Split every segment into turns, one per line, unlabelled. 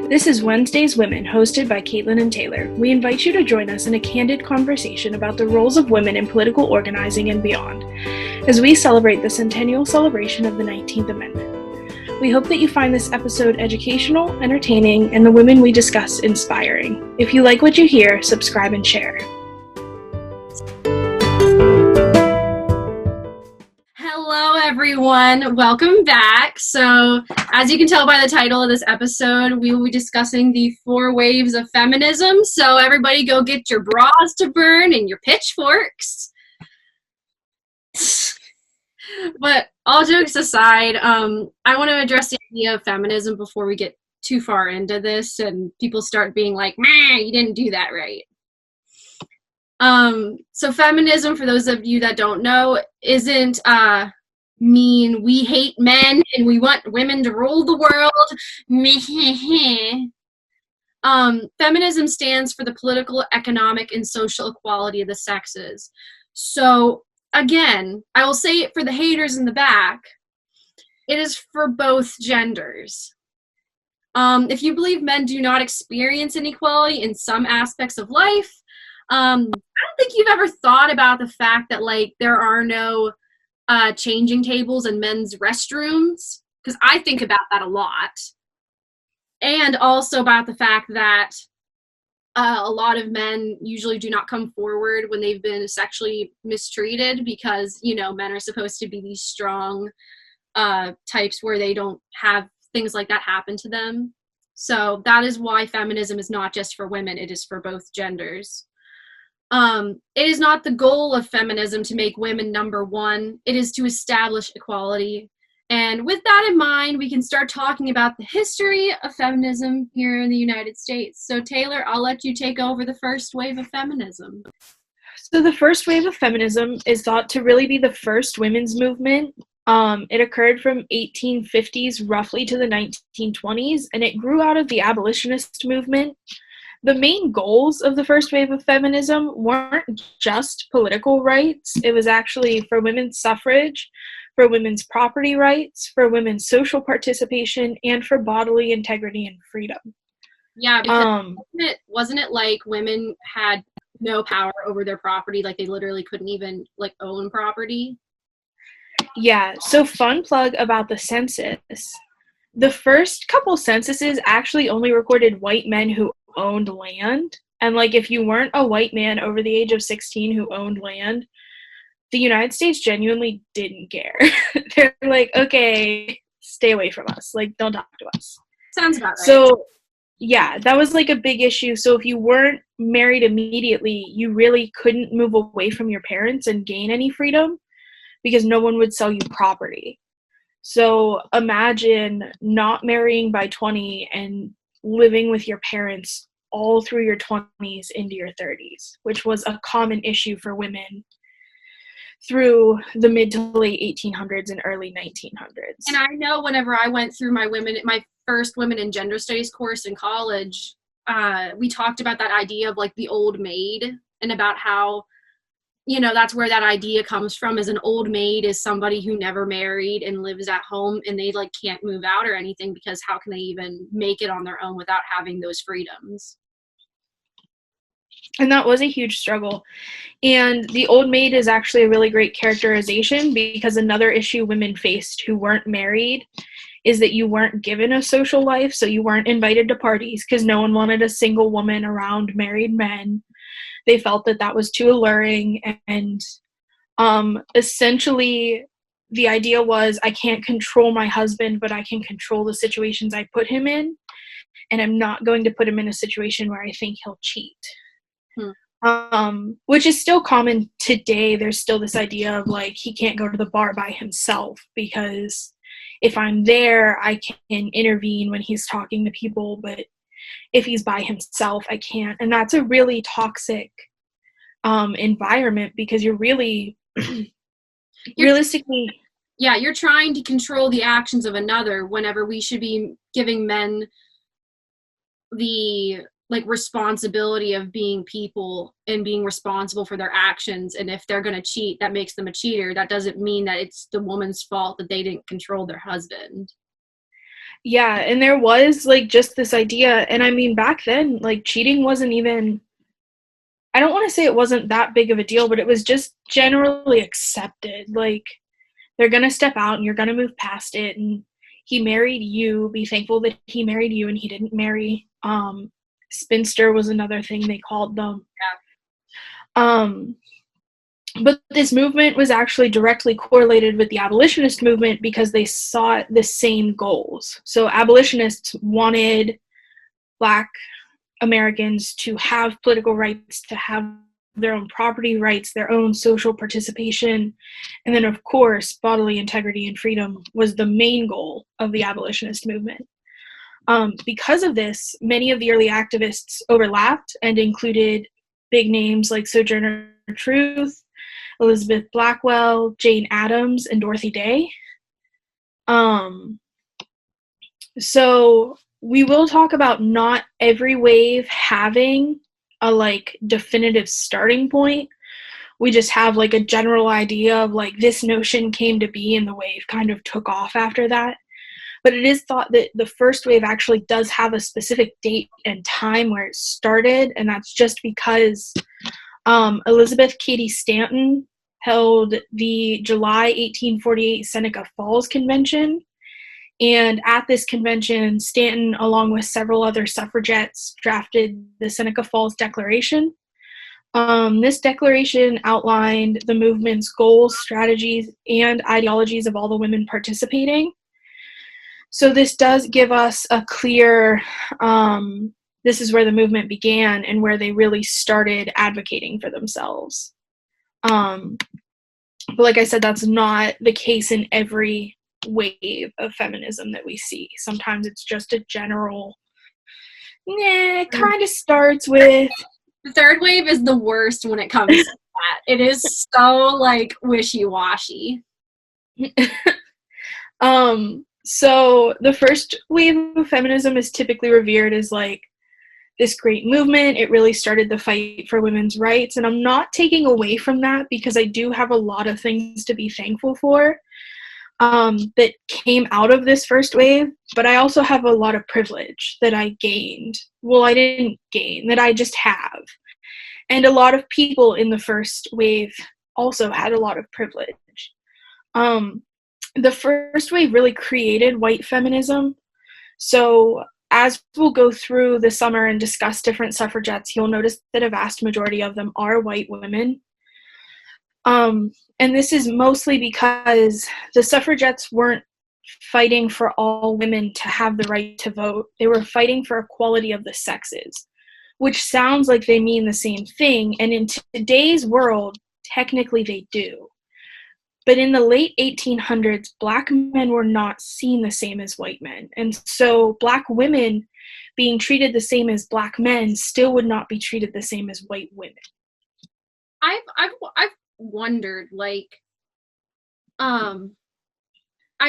This is Wednesday's Women, hosted by Caitlin and Taylor. We invite you to join us in a candid conversation about the roles of women in political organizing and beyond, as we celebrate the centennial celebration of the 19th Amendment. We hope that you find this episode educational, entertaining, and the women we discuss inspiring. If you like what you hear, subscribe and share.
Hello, everyone. Welcome back. So, as you can tell by the title of this episode, we will be discussing the 4 waves of feminism. So, everybody go get your bras to burn and your pitchforks. But all jokes aside, I want to address the idea of feminism before we get too far into this and people start being like, "Meh, you didn't do that right." So feminism, for those of you that don't know, isn't mean we hate men and we want women to rule the world. Feminism stands for the political, economic, and social equality of the sexes. So again, I will say it for the haters in the back, it is for both genders. If you believe men do not experience inequality in some aspects of life, I don't think you've ever thought about the fact that, like, there are no changing tables in men's restrooms, because I think about that a lot. And also about the fact that a lot of men usually do not come forward when they've been sexually mistreated because, you know, men are supposed to be these strong types where they don't have things like that happen to them. So that is why feminism is not just for women, it is for both genders. It is not the goal of feminism to make women number one. It is to establish equality. And with that in mind, we can start talking about the history of feminism here in the United States. So Taylor, I'll let you take over the first wave of feminism.
So the first wave of feminism is thought to really be the first women's movement. It occurred from 1850s roughly to the 1920s, and it grew out of the abolitionist movement. The main goals of the first wave of feminism weren't just political rights. It was actually for women's suffrage, for women's property rights, for women's social participation, and for bodily integrity and freedom.
Yeah, because wasn't it like women had no power over their property, like they literally couldn't even like own property?
Yeah, so fun plug about the census. The first couple censuses actually only recorded white men who owned land, and like if you weren't a white man over the age of 16 who owned land, the United States genuinely didn't care. They're like, okay, stay away from us, like don't talk to us.
Sounds about right.
So yeah, that was like a big issue. So if you weren't married immediately, you really couldn't move away from your parents and gain any freedom because no one would sell you property. So imagine not marrying by 20 and living with your parents all through your 20s into your 30s, which was a common issue for women through the mid to late 1800s and early 1900s.
And I know whenever I went through my first women in gender studies course in college, we talked about that idea of like the old maid and about how, you know, that's where that idea comes from, is an old maid is somebody who never married and lives at home and they like can't move out or anything because how can they even make it on their own without having those freedoms?
And that was a huge struggle. And the old maid is actually a really great characterization because another issue women faced who weren't married is that you weren't given a social life, so you weren't invited to parties because no one wanted a single woman around married men. They felt that that was too alluring, and essentially the idea was I can't control my husband, but I can control the situations I put him in, and I'm not going to put him in a situation where I think he'll cheat. Which is still common today. There's still this idea of like he can't go to the bar by himself because if I'm there, I can intervene when he's talking to people, but if he's by himself, I can't. And that's a really toxic environment because you're really realistically...
Yeah, you're trying to control the actions of another whenever we should be giving men the like responsibility of being people and being responsible for their actions. And if they're going to cheat, that makes them a cheater. That doesn't mean that it's the woman's fault that they didn't control their husband.
Yeah, and there was like just this idea, and I mean back then, like cheating wasn't even, I don't want to say it wasn't that big of a deal, but it was just generally accepted. Like they're going to step out and you're going to move past it, and he married you, be thankful that he married you and he didn't marry spinster was another thing they called them. Um but this movement was actually directly correlated with the abolitionist movement because they sought the same goals. So abolitionists wanted Black Americans to have political rights, to have their own property rights, their own social participation, and then, of course, bodily integrity and freedom was the main goal of the abolitionist movement. Because of this, many of the early activists overlapped and included big names like Sojourner Truth, Elizabeth Blackwell, Jane Addams, and Dorothy Day. So we will talk about not every wave having a like definitive starting point. We just have like a general idea of like this notion came to be and the wave kind of took off after that. But it is thought that the first wave actually does have a specific date and time where it started, and that's just because Elizabeth Cady Stanton held the July 1848 Seneca Falls Convention. And at this convention, Stanton, along with several other suffragettes, drafted the Seneca Falls Declaration. This declaration outlined the movement's goals, strategies, and ideologies of all the women participating. So this does give us a clear, this is where the movement began and where they really started advocating for themselves. But like I said, that's not the case in every wave of feminism that we see. Sometimes it's just a general, it kind of starts with.
The third wave is the worst when it comes to that. It is so like wishy-washy.
So the first wave of feminism is typically revered as like this great movement. It really started the fight for women's rights. And I'm not taking away from that because I do have a lot of things to be thankful for that came out of this first wave. But I also have a lot of privilege that I gained. Well, I didn't gain, that I just have. And a lot of people in the first wave also had a lot of privilege. The first wave really created white feminism. So as we'll go through the summer and discuss different suffragettes, you'll notice that a vast majority of them are white women. And this is mostly because the suffragettes weren't fighting for all women to have the right to vote. They were fighting for equality of the sexes, which sounds like they mean the same thing. And in today's world, technically they do. But in the late 1800s, Black men were not seen the same as white men. And so Black women being treated the same as Black men still would not be treated the same as white women.
I've wondered, like, I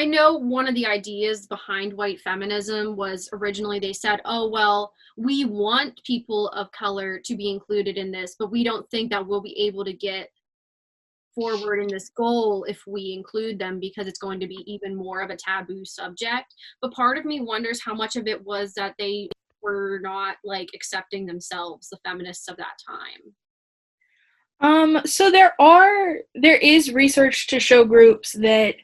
know one of the ideas behind white feminism was originally they said, oh, well, we want people of color to be included in this, but we don't think that we'll be able to get forward in this goal if we include them because it's going to be even more of a taboo subject. But part of me wonders how much of it was that they were not like accepting themselves, the feminists of that time.
So there is research to show groups that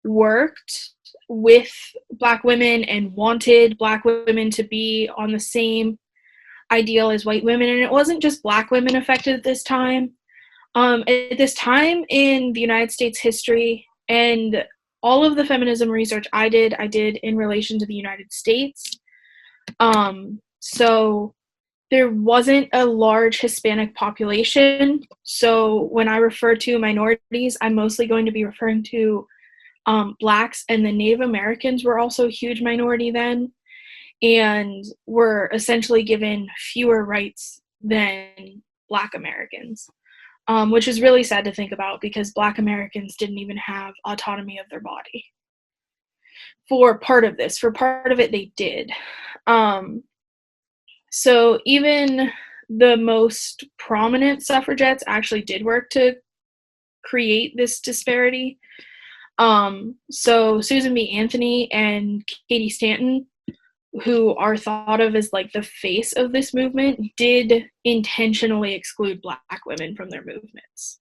worked with Black women and wanted Black women to be on the same ideal as white women, and it wasn't just Black women affected at this time. At this time in the United States history, and all of the feminism research I did in relation to the United States. So there wasn't a large Hispanic population. So when I refer to minorities, I'm mostly going to be referring to Blacks, and the Native Americans were also a huge minority then, and were essentially given fewer rights than Black Americans. Which is really sad to think about because Black Americans didn't even have autonomy of their body. For part of it, they did. So even the most prominent suffragettes actually did work to create this disparity. So Susan B. Anthony and Katie Stanton, who are thought of as like the face of this movement, did intentionally exclude Black women from their movements.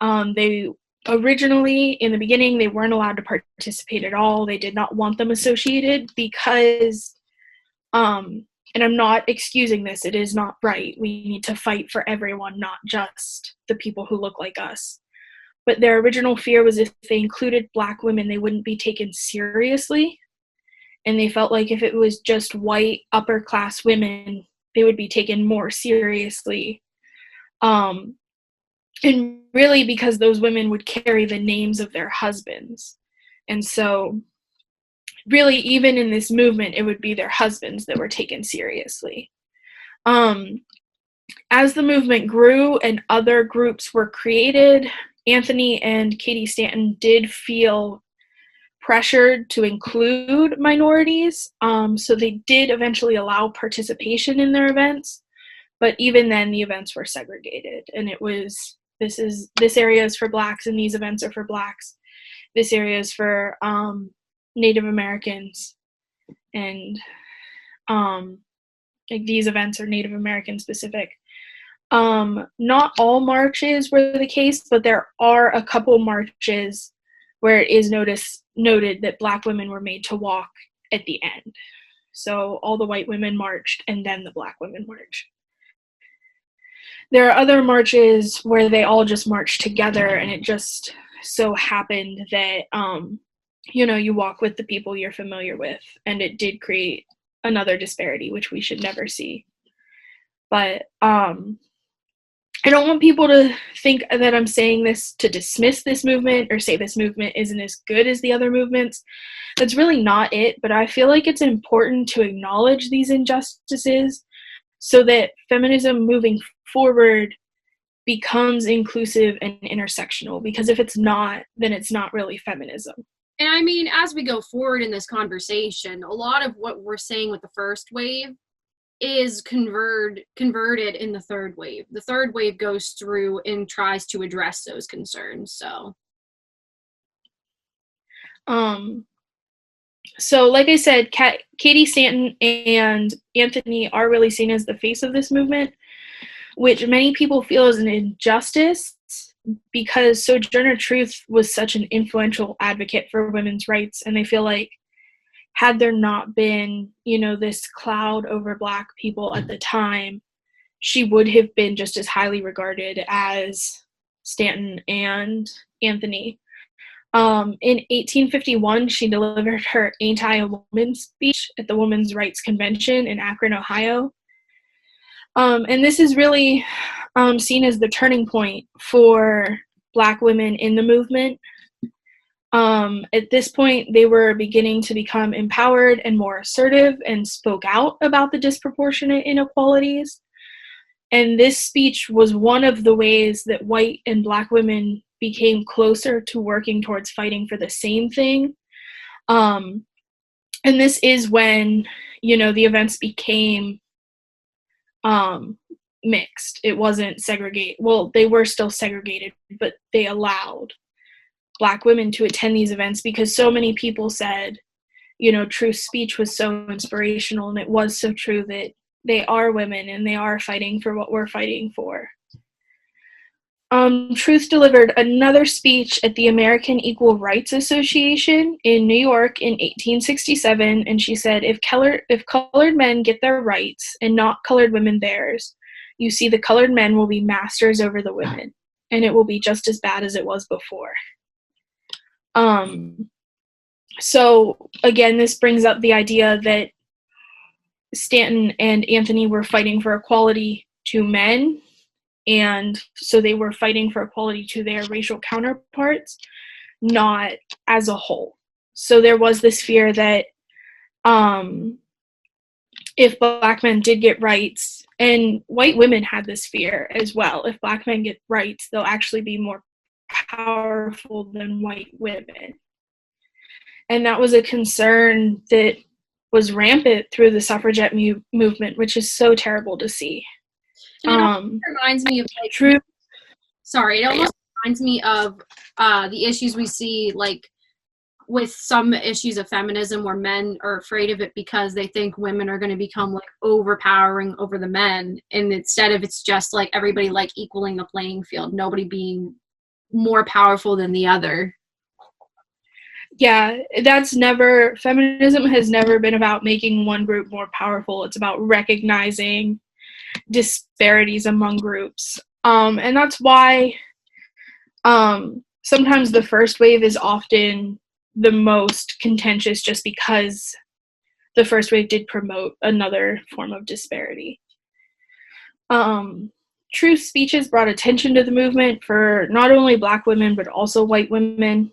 They originally, in the beginning, they weren't allowed to participate at all. They did not want them associated because, and I'm not excusing this, it is not right. We need to fight for everyone, not just the people who look like us. But their original fear was if they included Black women, they wouldn't be taken seriously. And they felt like if it was just white upper class women, they would be taken more seriously. And really because those women would carry the names of their husbands. And so really, even in this movement, it would be their husbands that were taken seriously. As the movement grew and other groups were created, Anthony and Katie Stanton did feel pressured to include minorities. So they did eventually allow participation in their events, but even then the events were segregated, and it was, this area is for Blacks and these events are for Blacks. This area is for Native Americans, and like these events are Native American specific. Not all marches were the case, but there are a couple marches where it is noted that Black women were made to walk at the end. So all the white women marched and then the Black women marched. There are other marches where they all just marched together, and it just so happened that, you walk with the people you're familiar with, and it did create another disparity, which we should never see. But I don't want people to think that I'm saying this to dismiss this movement or say this movement isn't as good as the other movements. That's really not it, but I feel like it's important to acknowledge these injustices so that feminism moving forward becomes inclusive and intersectional, because if it's not, then it's not really feminism.
And I mean, as we go forward in this conversation, a lot of what we're saying with the first wave is converted in the third wave. The third wave goes through and tries to address those concerns.
So like I said, Katie Stanton and Anthony are really seen as the face of this movement, which many people feel is an injustice because Sojourner Truth was such an influential advocate for women's rights, and they feel like had there not been, this cloud over Black people at the time, she would have been just as highly regarded as Stanton and Anthony. In 1851, she delivered her anti-woman speech at the Women's Rights Convention in Akron, Ohio. And this is really seen as the turning point for Black women in the movement. At this point, they were beginning to become empowered and more assertive and spoke out about the disproportionate inequalities. And this speech was one of the ways that white and Black women became closer to working towards fighting for the same thing. And this is when, the events became mixed. It wasn't segregated. Well, they were still segregated, but they allowed Black women to attend these events because so many people said, Truth's speech was so inspirational, and it was so true that they are women and they are fighting for what we're fighting for. Truth delivered another speech at the American Equal Rights Association in New York in 1867, and she said, if colored men get their rights and not colored women theirs, you see the colored men will be masters over the women, and it will be just as bad as it was before. So again, this brings up the idea that Stanton and Anthony were fighting for equality to men, and so they were fighting for equality to their racial counterparts, not as a whole. So there was this fear that if Black men did get rights, and white women had this fear as well, if Black men get rights, they'll actually be more powerful than white women. And that was a concern that was rampant through the suffragette movement, which is so terrible to see.
And it almost reminds me of it almost reminds me of the issues we see, like with some issues of feminism where men are afraid of it because they think women are going to become like overpowering over the men, and instead of it's just like everybody like equaling the playing field, nobody being more powerful than the other.
Yeah, feminism has never been about making one group more powerful. It's about recognizing disparities among groups. And that's why sometimes the first wave is often the most contentious, just because the first wave did promote another form of disparity. Truth speeches brought attention to the movement for not only Black women, but also white women.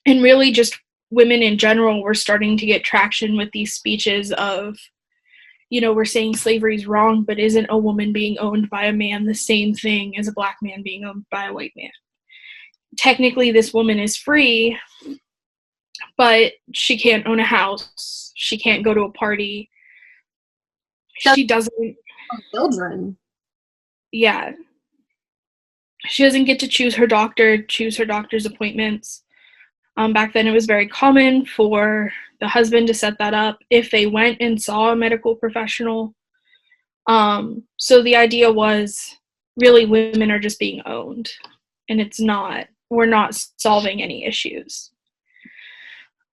And really just women in general were starting to get traction with these speeches of, we're saying slavery is wrong, but isn't a woman being owned by a man the same thing as a Black man being owned by a white man? Technically, this woman is free, but she can't own a house. She can't go to a party. She doesn't.
Children.
Yeah. She doesn't get to choose her doctor's appointments. Back then, it was very common for the husband to set that up if they went and saw a medical professional. So the idea was really women are just being owned, and we're not solving any issues.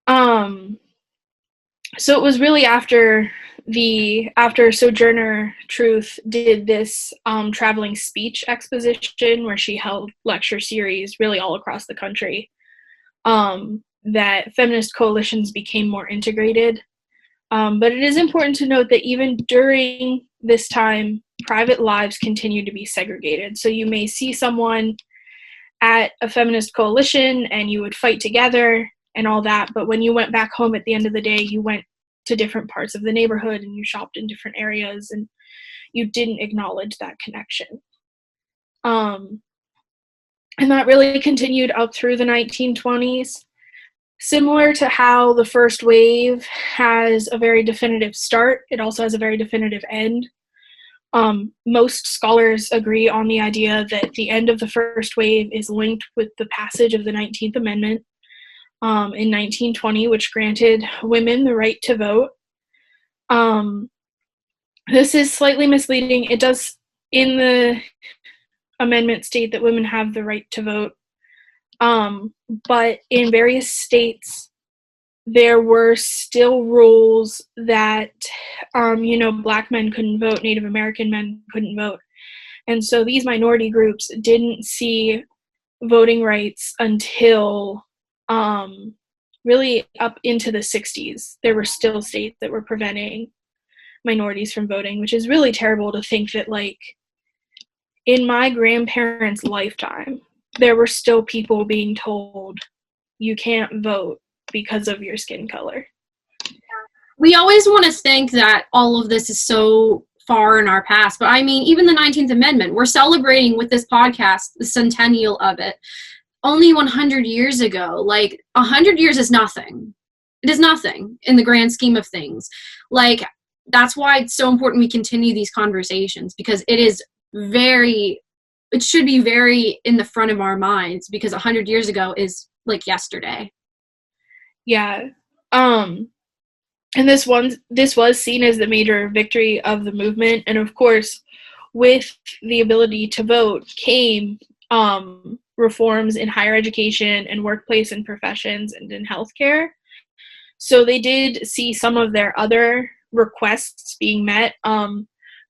So it was really after Sojourner Truth did this traveling speech exposition where she held lecture series really all across the country, that feminist coalitions became more integrated. But it is important to note that even during this time, private lives continue to be segregated. So you may see someone at a feminist coalition and you would fight together and all that, but when you went back home at the end of the day, you went to different parts of the neighborhood and you shopped in different areas, and you didn't acknowledge that connection. And that really continued up through the 1920s. Similar to how the first wave has a very definitive start, it also has a very definitive end. Most scholars agree on the idea that the end of the first wave is linked with the passage of the 19th Amendment in 1920, which granted women the right to vote. This is slightly misleading. It does, in the amendment, state that women have the right to vote. But in various states, there were still rules that, Black men couldn't vote, Native American men couldn't vote. And so these minority groups didn't see voting rights until really up into the 60s. There were still states that were preventing minorities from voting, which is really terrible to think that, like, in my grandparents' lifetime, there were still people being told you can't vote because of your skin color.
We always want to think that all of this is so far in our past, but I mean, even the 19th Amendment, we're celebrating with this podcast the centennial of it only 100 years ago. Like, 100 years is nothing. It is nothing in the grand scheme of things. Like, that's why it's so important we continue these conversations, because it should be very in the front of our minds, because 100 years ago is like yesterday.
Yeah. And this was seen as the major victory of the movement. And of course, with the ability to vote came reforms in higher education and workplace and professions and in healthcare. So they did see some of their other requests being met.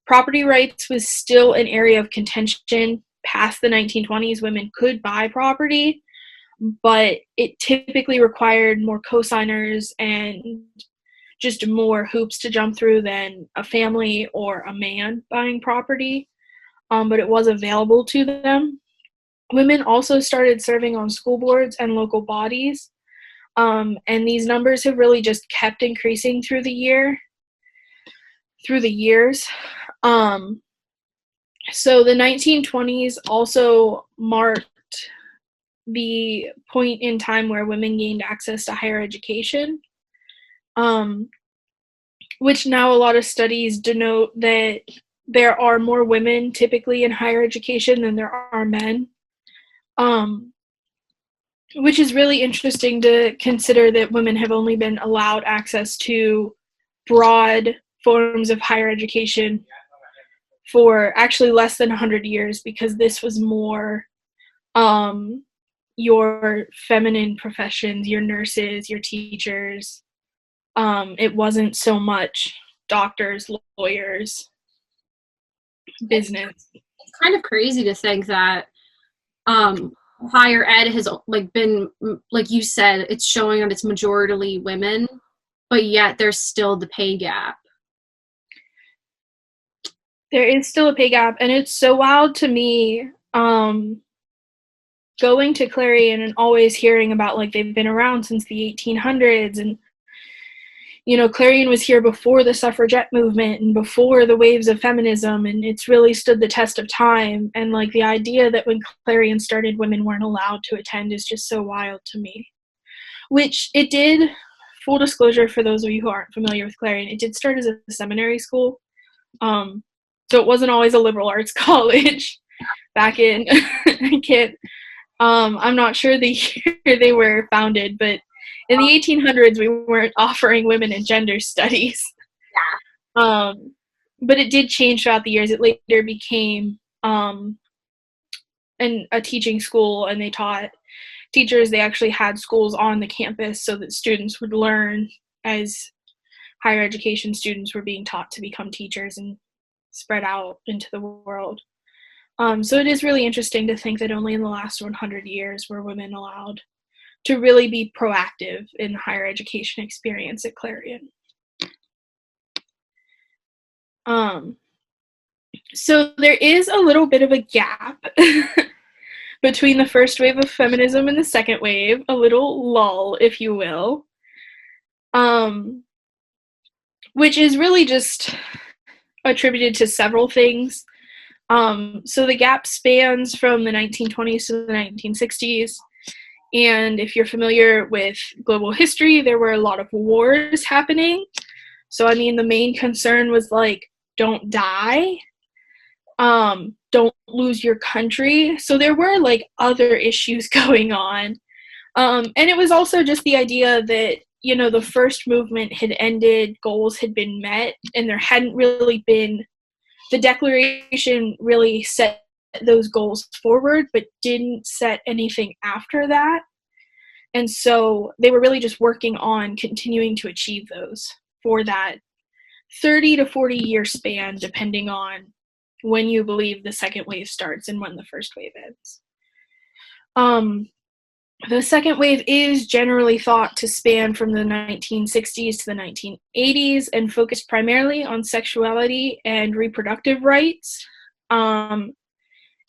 Property rights was still an area of contention. Past the 1920s, women could buy property, but it typically required more co-signers and just more hoops to jump through than a family or a man buying property, but it was available to them. Women also started serving on school boards and local bodies, and these numbers have really just kept increasing through the years. So the 1920s also marked the point in time where women gained access to higher education, which now a lot of studies denote that there are more women typically in higher education than there are men. which is really interesting to consider that women have only been allowed access to broad forms of higher education for actually less than 100 years, because this was more your feminine professions, your nurses, your teachers. It wasn't so much doctors, lawyers, business.
It's kind of crazy to think that higher ed has like been, like you said, it's showing that it's majority women, but yet there's still the pay gap.
There is still a pay gap, and it's so wild to me, going to Clarion and always hearing about, like, they've been around since the 1800s, and Clarion was here before the suffragette movement and before the waves of feminism, and it's really stood the test of time. And like the idea that when Clarion started, women weren't allowed to attend is just so wild to me. Which it did, full disclosure for those of you who aren't familiar with Clarion, it did start as a seminary school. So it wasn't always a liberal arts college back in, I'm not sure the year they were founded, but in the 1800s, we weren't offering women and gender studies.
Yeah.
But it did change throughout the years. It later became a teaching school, and they taught teachers. They actually had schools on the campus so that students would learn as higher education students were being taught to become teachers and spread out into the world. So it is really interesting to think that only in the last 100 years were women allowed to really be proactive in the higher education experience at Clarion. So there is a little bit of a gap between the first wave of feminism and the second wave, a little lull, if you will, which is really just attributed to several things. So the gap spans from the 1920s to the 1960s. And if you're familiar with global history, there were a lot of wars happening. So, I mean, the main concern was, like, don't die, don't lose your country. So there were, like, other issues going on. And it was also just the idea that, the first movement had ended, goals had been met, and there hadn't really been, the Declaration really set those goals forward, but didn't set anything after that. And so they were really just working on continuing to achieve those for that 30 to 40 year span, depending on when you believe the second wave starts and when the first wave ends. The second wave is generally thought to span from the 1960s to the 1980s and focus primarily on sexuality and reproductive rights.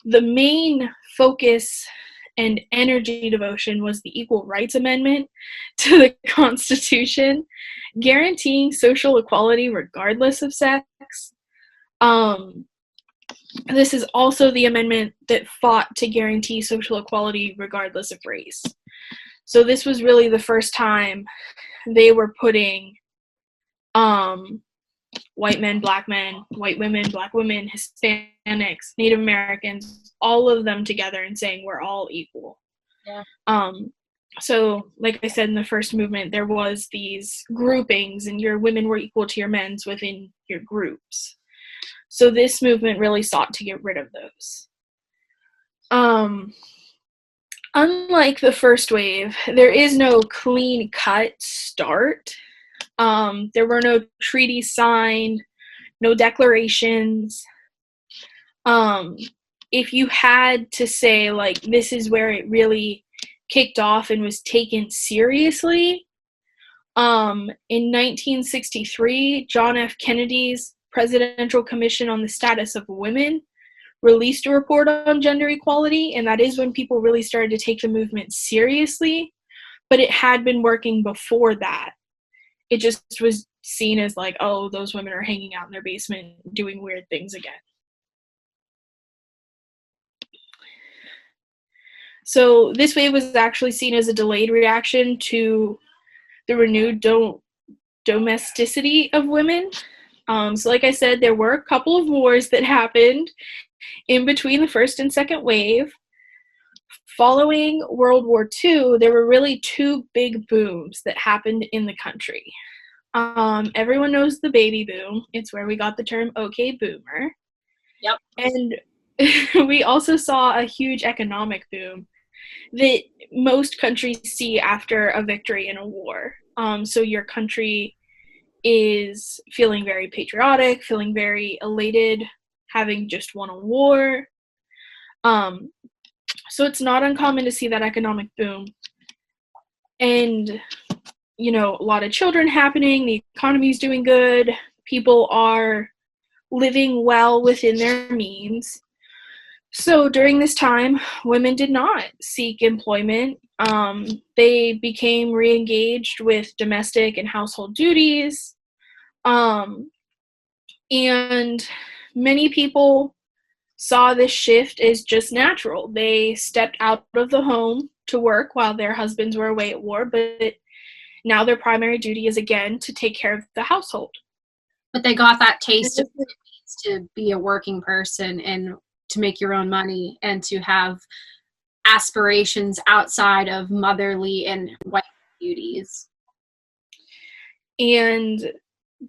The main focus and energy devotion was the Equal Rights Amendment to the Constitution, guaranteeing social equality regardless of sex. This is also the amendment that fought to guarantee social equality regardless of race. So this was really the first time they were putting white men, white women, black women, Hispanics, Native Americans, all of them together and saying we're all equal.
Yeah.
So like I said, in the first movement, there was these groupings and your women were equal to your men's within your groups. So this movement really sought to get rid of those. Unlike the first wave, there is no clean-cut start. There were no treaties signed, no declarations. If you had to say, like, this is where it really kicked off and was taken seriously, in 1963, John F. Kennedy's Presidential Commission on the Status of Women released a report on gender equality, and that is when people really started to take the movement seriously, but it had been working before that. It just was seen as like, oh, those women are hanging out in their basement doing weird things again. So this wave was actually seen as a delayed reaction to the renewed domesticity of women. So like I said, there were a couple of wars that happened in between the first and second wave. following World War II, there were really two big booms that happened in the country. Everyone knows the baby boom. It's where we got the term "okay, boomer."
Yep.
And we also saw a huge economic boom that most countries see after a victory in a war. So your country is feeling very patriotic, feeling very elated, having just won a war. So it's not uncommon to see that economic boom. And, you know, a lot of children happening, the economy's doing good, people are living well within their means. So during this time, women did not seek employment. They became re-engaged with domestic and household duties. And many people saw this shift as just natural. They stepped out of the home to work while their husbands were away at war, but now their primary duty is again to take care of the household.
But they got that taste of what it means to be a working person and to make your own money and to have aspirations outside of motherly and wife duties.
And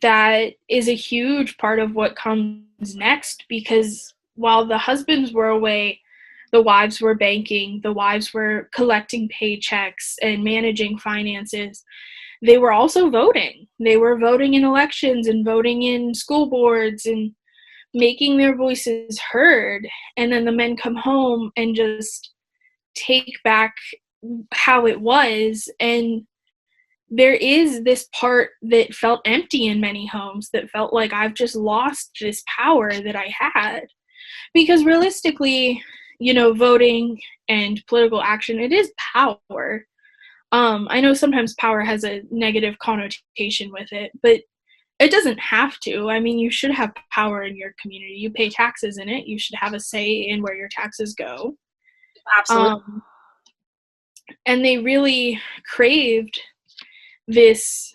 that is a huge part of what comes next, because while the husbands were away, the wives were banking, the wives were collecting paychecks and managing finances. They were also voting. They were voting in elections and voting in school boards and making their voices heard. And then the men come home and just take back how it was. And there is this part that felt empty in many homes, that felt like I've just lost this power that I had. Because realistically, you know, voting and political action, it is power. I know sometimes power has a negative connotation with it, but it doesn't have to. I mean, you should have power in your community. You pay taxes in it. You should have a say in where your taxes go.
Absolutely.
And they really craved this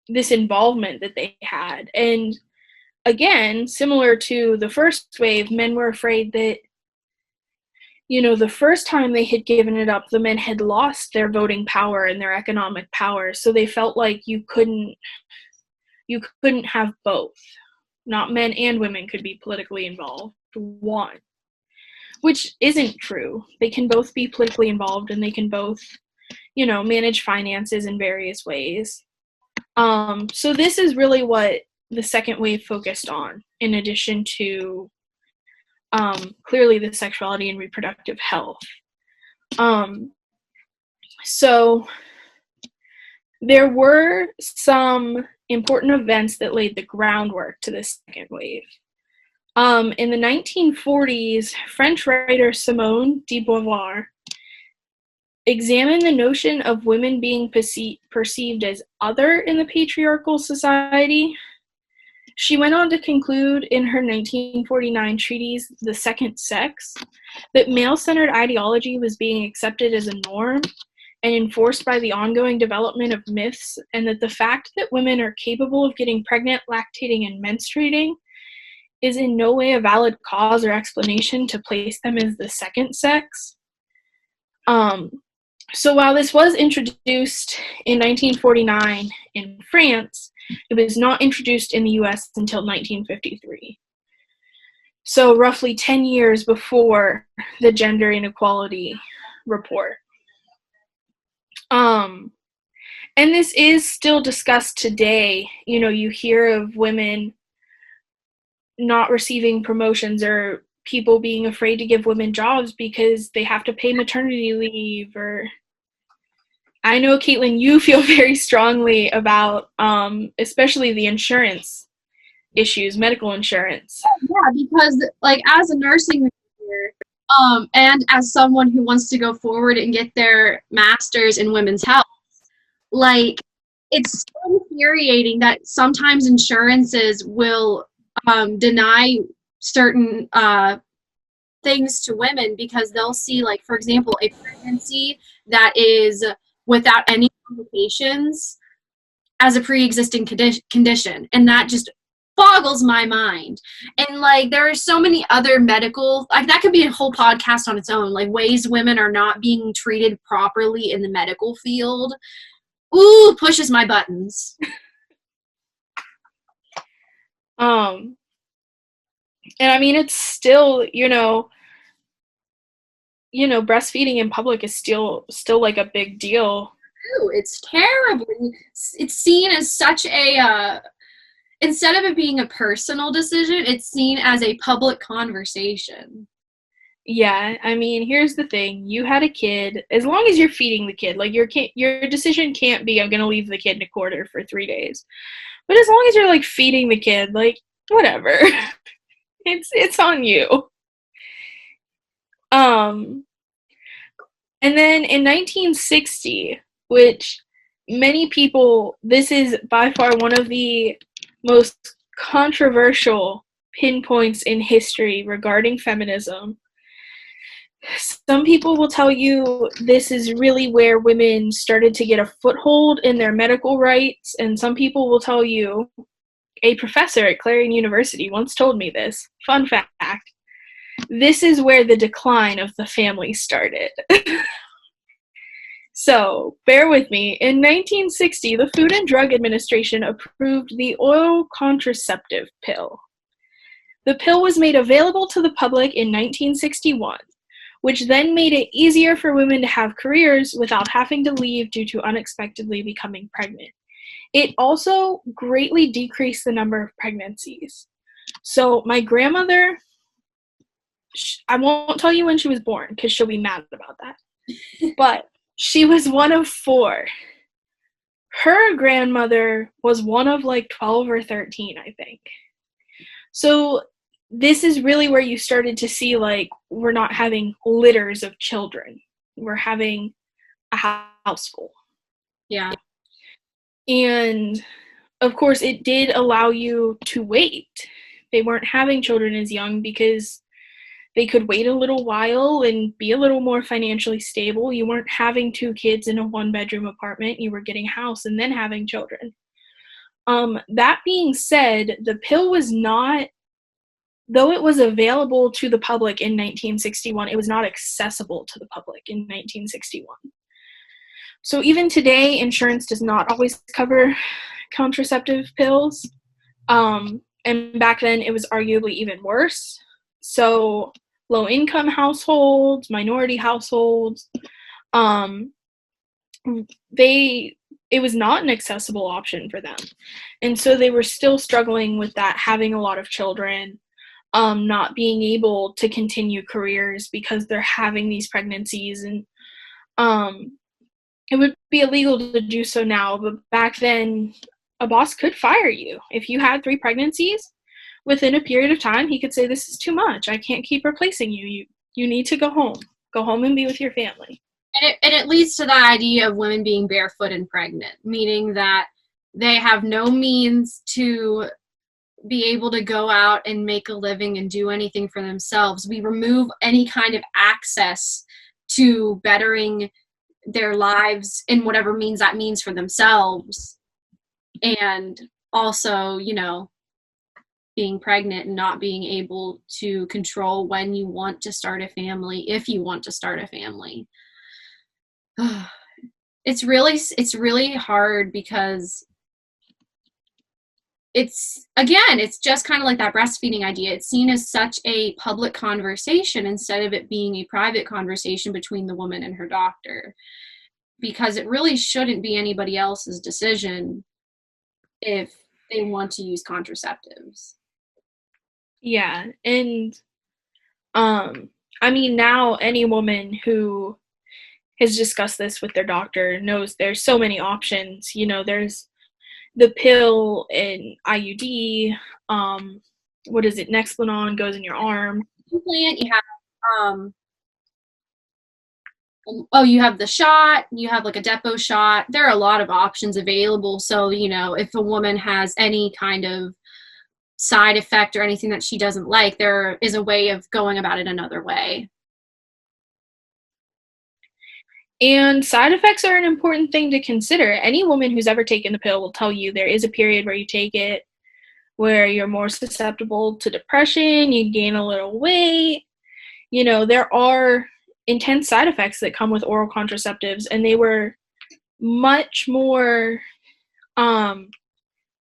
involvement that they had. And again, similar to the first wave, men were afraid that, you know, the first time they had given it up, the men had lost their voting power and their economic power. So they felt like you couldn't have both. Not men and women could be politically involved. One. Which isn't true. They can both be politically involved and they can both, you know, manage finances in various ways. So this is really what the second wave focused on, in addition to clearly the sexuality and reproductive health. So there were some important events that laid the groundwork to the second wave. In the 1940s, French writer Simone de Beauvoir examined the notion of women being perceived as other in the patriarchal society. She went on to conclude in her 1949 treatise, The Second Sex, that male-centered ideology was being accepted as a norm and enforced by the ongoing development of myths, and that the fact that women are capable of getting pregnant, lactating, and menstruating is in no way a valid cause or explanation to place them as the second sex. So while this was introduced in 1949 in France, it was not introduced in the US until 1953. So roughly 10 years before the Gender Inequality Report. And this is still discussed today. You know, you hear of women not receiving promotions or people being afraid to give women jobs because they have to pay maternity leave. Or I know, Caitlin, you feel very strongly about especially the insurance issues, medical insurance.
Yeah, because like as a nursing major, and as someone who wants to go forward and get their master's in women's health, like it's so infuriating that sometimes insurances will deny certain things to women because they'll see, like, for example, a pregnancy that is without any complications as a pre-existing condition, and that just boggles my mind. And like there are so many other medical, like that could be a whole podcast on its own, like ways women are not being treated properly in the medical field. Ooh, pushes my buttons.
And I mean, it's still, breastfeeding in public is still like a big deal.
It's terrible. It's seen as such a instead of it being a personal decision, it's seen as a public conversation.
Yeah, I mean, here's the thing. You had a kid, as long as you're feeding the kid, like your decision can't be I'm going to leave the kid in a quarter for 3 days. But as long as you're like feeding the kid, like whatever. It's on you. And then in 1960, which many people, this is by far one of the most controversial pinpoints in history regarding feminism. Some people will tell you this is really where women started to get a foothold in their medical rights, and some people will tell you, a professor at Clarion University once told me this. Fun fact. This is where the decline of the family started. So, bear with me. In 1960, the Food and Drug Administration approved the oral contraceptive pill. The pill was made available to the public in 1961, which then made it easier for women to have careers without having to leave due to unexpectedly becoming pregnant. It also greatly decreased the number of pregnancies. So, my grandmother, I won't tell you when she was born because she'll be mad about that. But she was one of 4. Her grandmother was one of like 12 or 13, I think. So this is really where you started to see like we're not having litters of children. We're having a house full.
Yeah.
And of course it did allow you to wait. They weren't having children as young because they could wait a little while and be a little more financially stable. You weren't having 2 kids in a 1-bedroom apartment. You were getting a house and then having children. That being said, the pill was not, though it was available to the public in 1961, it was not accessible to the public in 1961. So even today, insurance does not always cover contraceptive pills. And back then, it was arguably even worse. So low-income households, minority households, it was not an accessible option for them. And so they were still struggling with that, having a lot of children, not being able to continue careers because they're having these pregnancies. And it would be illegal to do so now, but back then, a boss could fire you. If you had 3 pregnancies, within a period of time, he could say, this is too much. I can't keep replacing you. You need to go home. Go home and be with your family.
And it leads to the idea of women being barefoot and pregnant, meaning that they have no means to be able to go out and make a living and do anything for themselves. We remove any kind of access to bettering their lives in whatever means that means for themselves. And also, being pregnant and not being able to control when you want to start a family, if you want to start a family. It's really hard because it's just kind of like that breastfeeding idea. It's seen as such a public conversation instead of it being a private conversation between the woman and her doctor, because it really shouldn't be anybody else's decision if they want to use contraceptives.
Yeah, and I mean, now any woman who has discussed this with their doctor knows there's so many options. There's the pill and IUD, what is it, Nexplanon goes in your arm.
Implant, you have you have the shot, you have like a depot shot. There are a lot of options available. So, if a woman has any kind of side effect or anything that she doesn't like, there is a way of going about it another way.
And side effects are an important thing to consider. Any woman who's ever taken the pill will tell you there is a period where you take it where you're more susceptible to depression, you gain a little weight. You know, there are intense side effects that come with oral contraceptives, and they were much more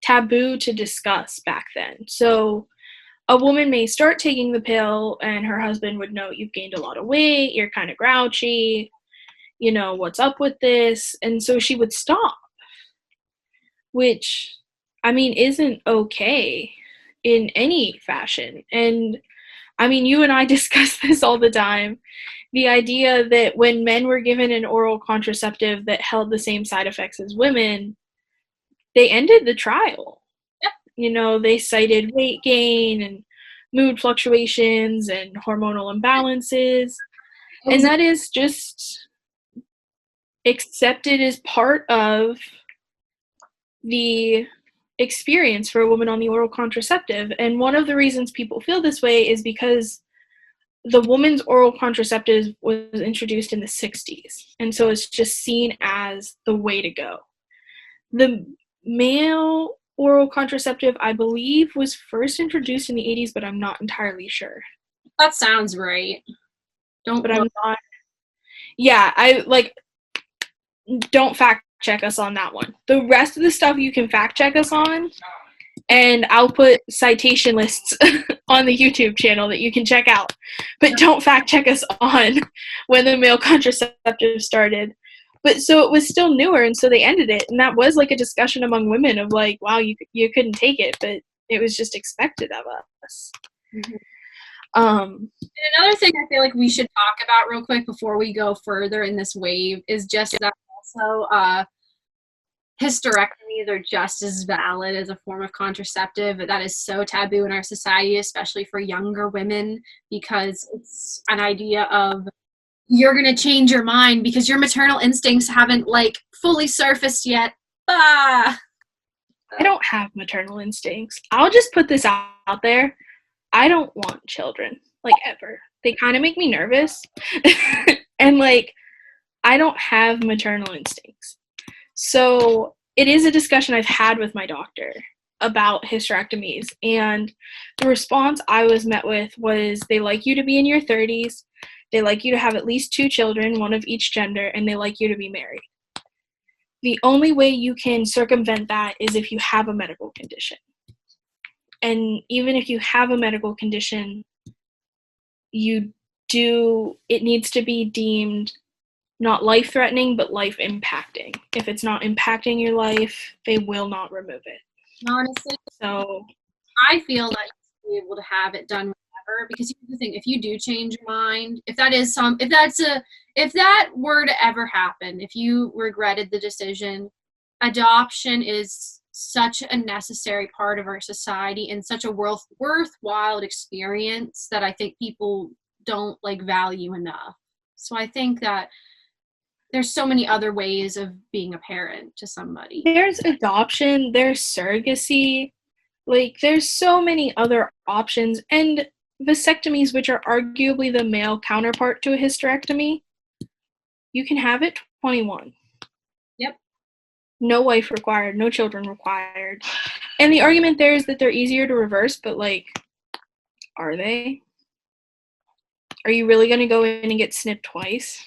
taboo to discuss back then. So a woman may start taking the pill and her husband would know, you've gained a lot of weight, you're kind of grouchy, you know, what's up with this? And so she would stop, which, I mean, isn't okay in any fashion. And I mean, you and I discuss this all the time. The idea that when men were given an oral contraceptive that held the same side effects as women, they ended the trial.
Yep.
You know, they cited weight gain and mood fluctuations and hormonal imbalances. And that is just accepted as part of the experience for a woman on the oral contraceptive. And one of the reasons people feel this way is because the woman's oral contraceptive was introduced in the 60s. And so it's just seen as the way to go. The male oral contraceptive, I believe, was first introduced in the 80s, but I'm not entirely sure.
That sounds right.
But I'm not. Yeah, don't fact check us on that one. The rest of the stuff you can fact check us on, and I'll put citation lists on the YouTube channel that you can check out. But don't fact check us on when the male contraceptive started. But so it was still newer, and so they ended it. And that was like a discussion among women of like, wow, you couldn't take it, but it was just expected of us.
Mm-hmm. And another thing I feel like we should talk about real quick before we go further in this wave is just that also hysterectomies are just as valid as a form of contraceptive. That is so taboo in our society, especially for younger women, because it's an idea of you're going to change your mind because your maternal instincts haven't like fully surfaced yet. Ah!
I don't have maternal instincts. I'll just put this out there. I don't want children, like, ever. They kind of make me nervous. And, like, I don't have maternal instincts. So it is a discussion I've had with my doctor about hysterectomies. And the response I was met with was they like you to be in your 30s. They like you to have at least 2 children, one of each gender, and they like you to be married. The only way you can circumvent that is if you have a medical condition. And even if you have a medical condition, it needs to be deemed not life-threatening, but life-impacting. If it's not impacting your life, they will not remove it.
Honestly,
so
I feel like to be able to have it done whenever, because here's the thing: if you do change your mind, if that were to ever happen, if you regretted the decision, adoption is such a necessary part of our society and such a worthwhile experience that I think people don't like value enough. So I think that there's so many other ways of being a parent to somebody.
There's adoption, there's surrogacy, like there's so many other options, and vasectomies, which are arguably the male counterpart to a hysterectomy, you can have it 21.
Yep.
No wife required, no children required. And the argument there is that they're easier to reverse, but like, are they? Are you really going to go in and get snipped twice?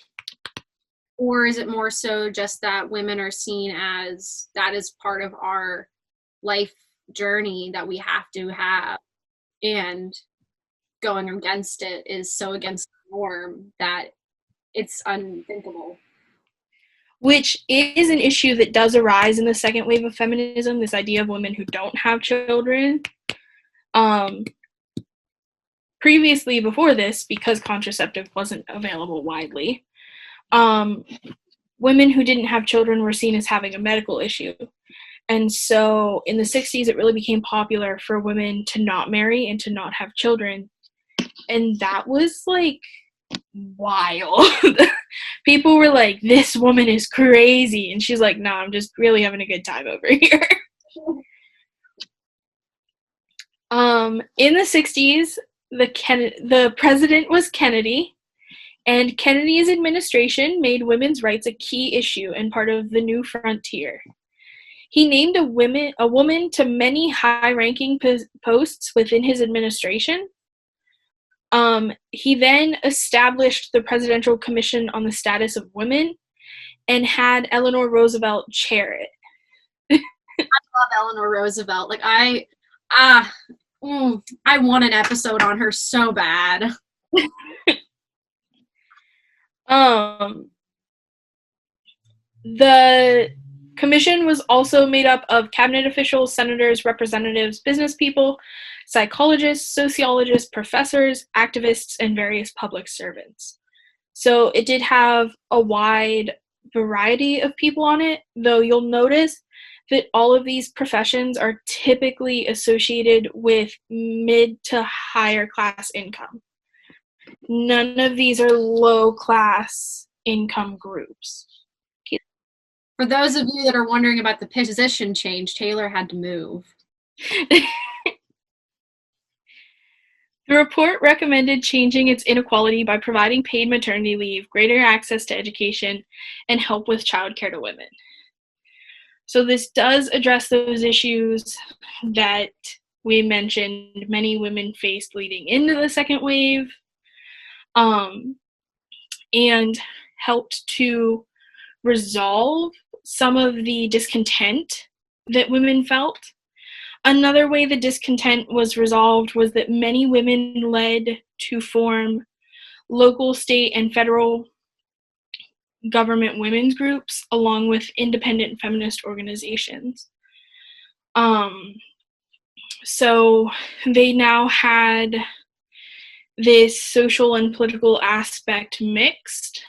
Or is it more so just that women are seen as that is part of our life journey that we have to have, and going against it is so against the norm that it's unthinkable.
Which is an issue that does arise in the second wave of feminism, this idea of women who don't have children. Previously, before this, because contraceptive wasn't available widely, women who didn't have children were seen as having a medical issue. And so in the 60s, it really became popular for women to not marry and to not have children. And that was, like, wild. People were like, this woman is crazy. And she's like, nah, I'm just really having a good time over here. In the 60s, the president was Kennedy, and Kennedy's administration made women's rights a key issue and part of the new frontier. He named a woman to many high-ranking posts within his administration. He then established the Presidential Commission on the Status of Women and had Eleanor Roosevelt chair it.
I love Eleanor Roosevelt. Like I want an episode on her so bad.
The commission was also made up of cabinet officials, senators, representatives, business people, psychologists, sociologists, professors, activists, and various public servants. So it did have a wide variety of people on it, though you'll notice that all of these professions are typically associated with mid to higher class income. None of these are low class income groups.
For those of you that are wondering about the position change, Taylor had to move.
The report recommended changing its inequality by providing paid maternity leave, greater access to education, and help with childcare to women. So this does address those issues that we mentioned many women faced leading into the second wave, and helped to resolve some of the discontent that women felt. Another way the discontent was resolved was that many women led to form local, state, and federal government women's groups, along with independent feminist organizations. So they now had this social and political aspect mixed.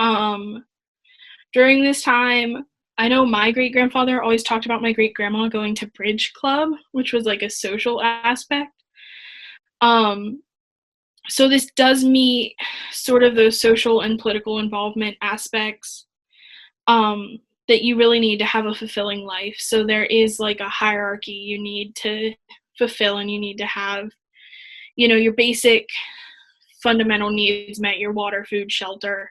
During this time, I know my great-grandfather always talked about my great-grandma going to bridge club, which was like a social aspect. So this does meet sort of those social and political involvement aspects that you really need to have a fulfilling life. So there is like a hierarchy you need to fulfill, and you need to have, your basic fundamental needs met, your water, food, shelter,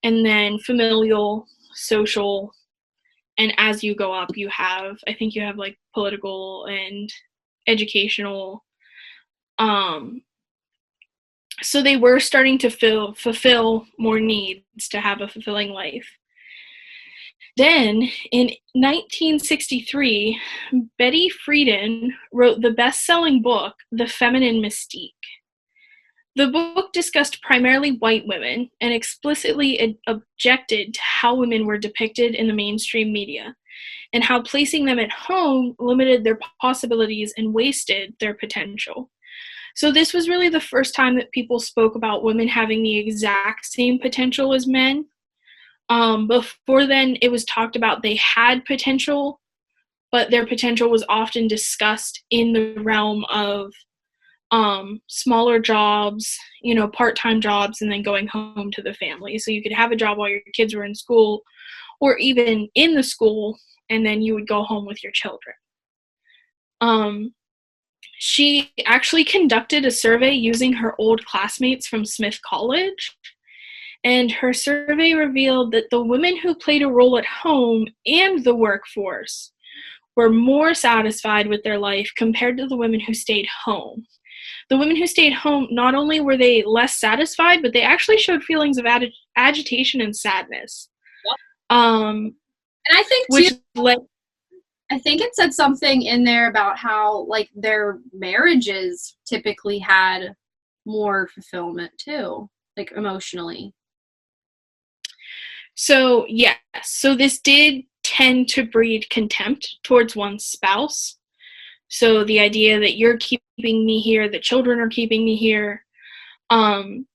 and then familial, social, and as you go up, I think you have like political and educational. So they were starting to fulfill more needs to have a fulfilling life. Then, in 1963, Betty Friedan wrote the best-selling book, The Feminine Mystique. The book discussed primarily white women and explicitly objected to how women were depicted in the mainstream media, and how placing them at home limited their possibilities and wasted their potential. So this was really the first time that people spoke about women having the exact same potential as men. Before then, it was talked about they had potential, but their potential was often discussed in the realm of smaller jobs, part-time jobs, and then going home to the family. So you could have a job while your kids were in school, or even in the school, and then you would go home with your children. She actually conducted a survey using her old classmates from Smith College, and her survey revealed that the women who played a role at home and the workforce were more satisfied with their life compared to the women who stayed home. The women who stayed home, not only were they less satisfied, but they actually showed feelings of agitation and sadness.
Yep. And I think I think it said something in there about how like their marriages typically had more fulfillment too, like emotionally.
So yes, so this did tend to breed contempt towards one's spouse. So the idea that you're keeping me here, the children are keeping me here, and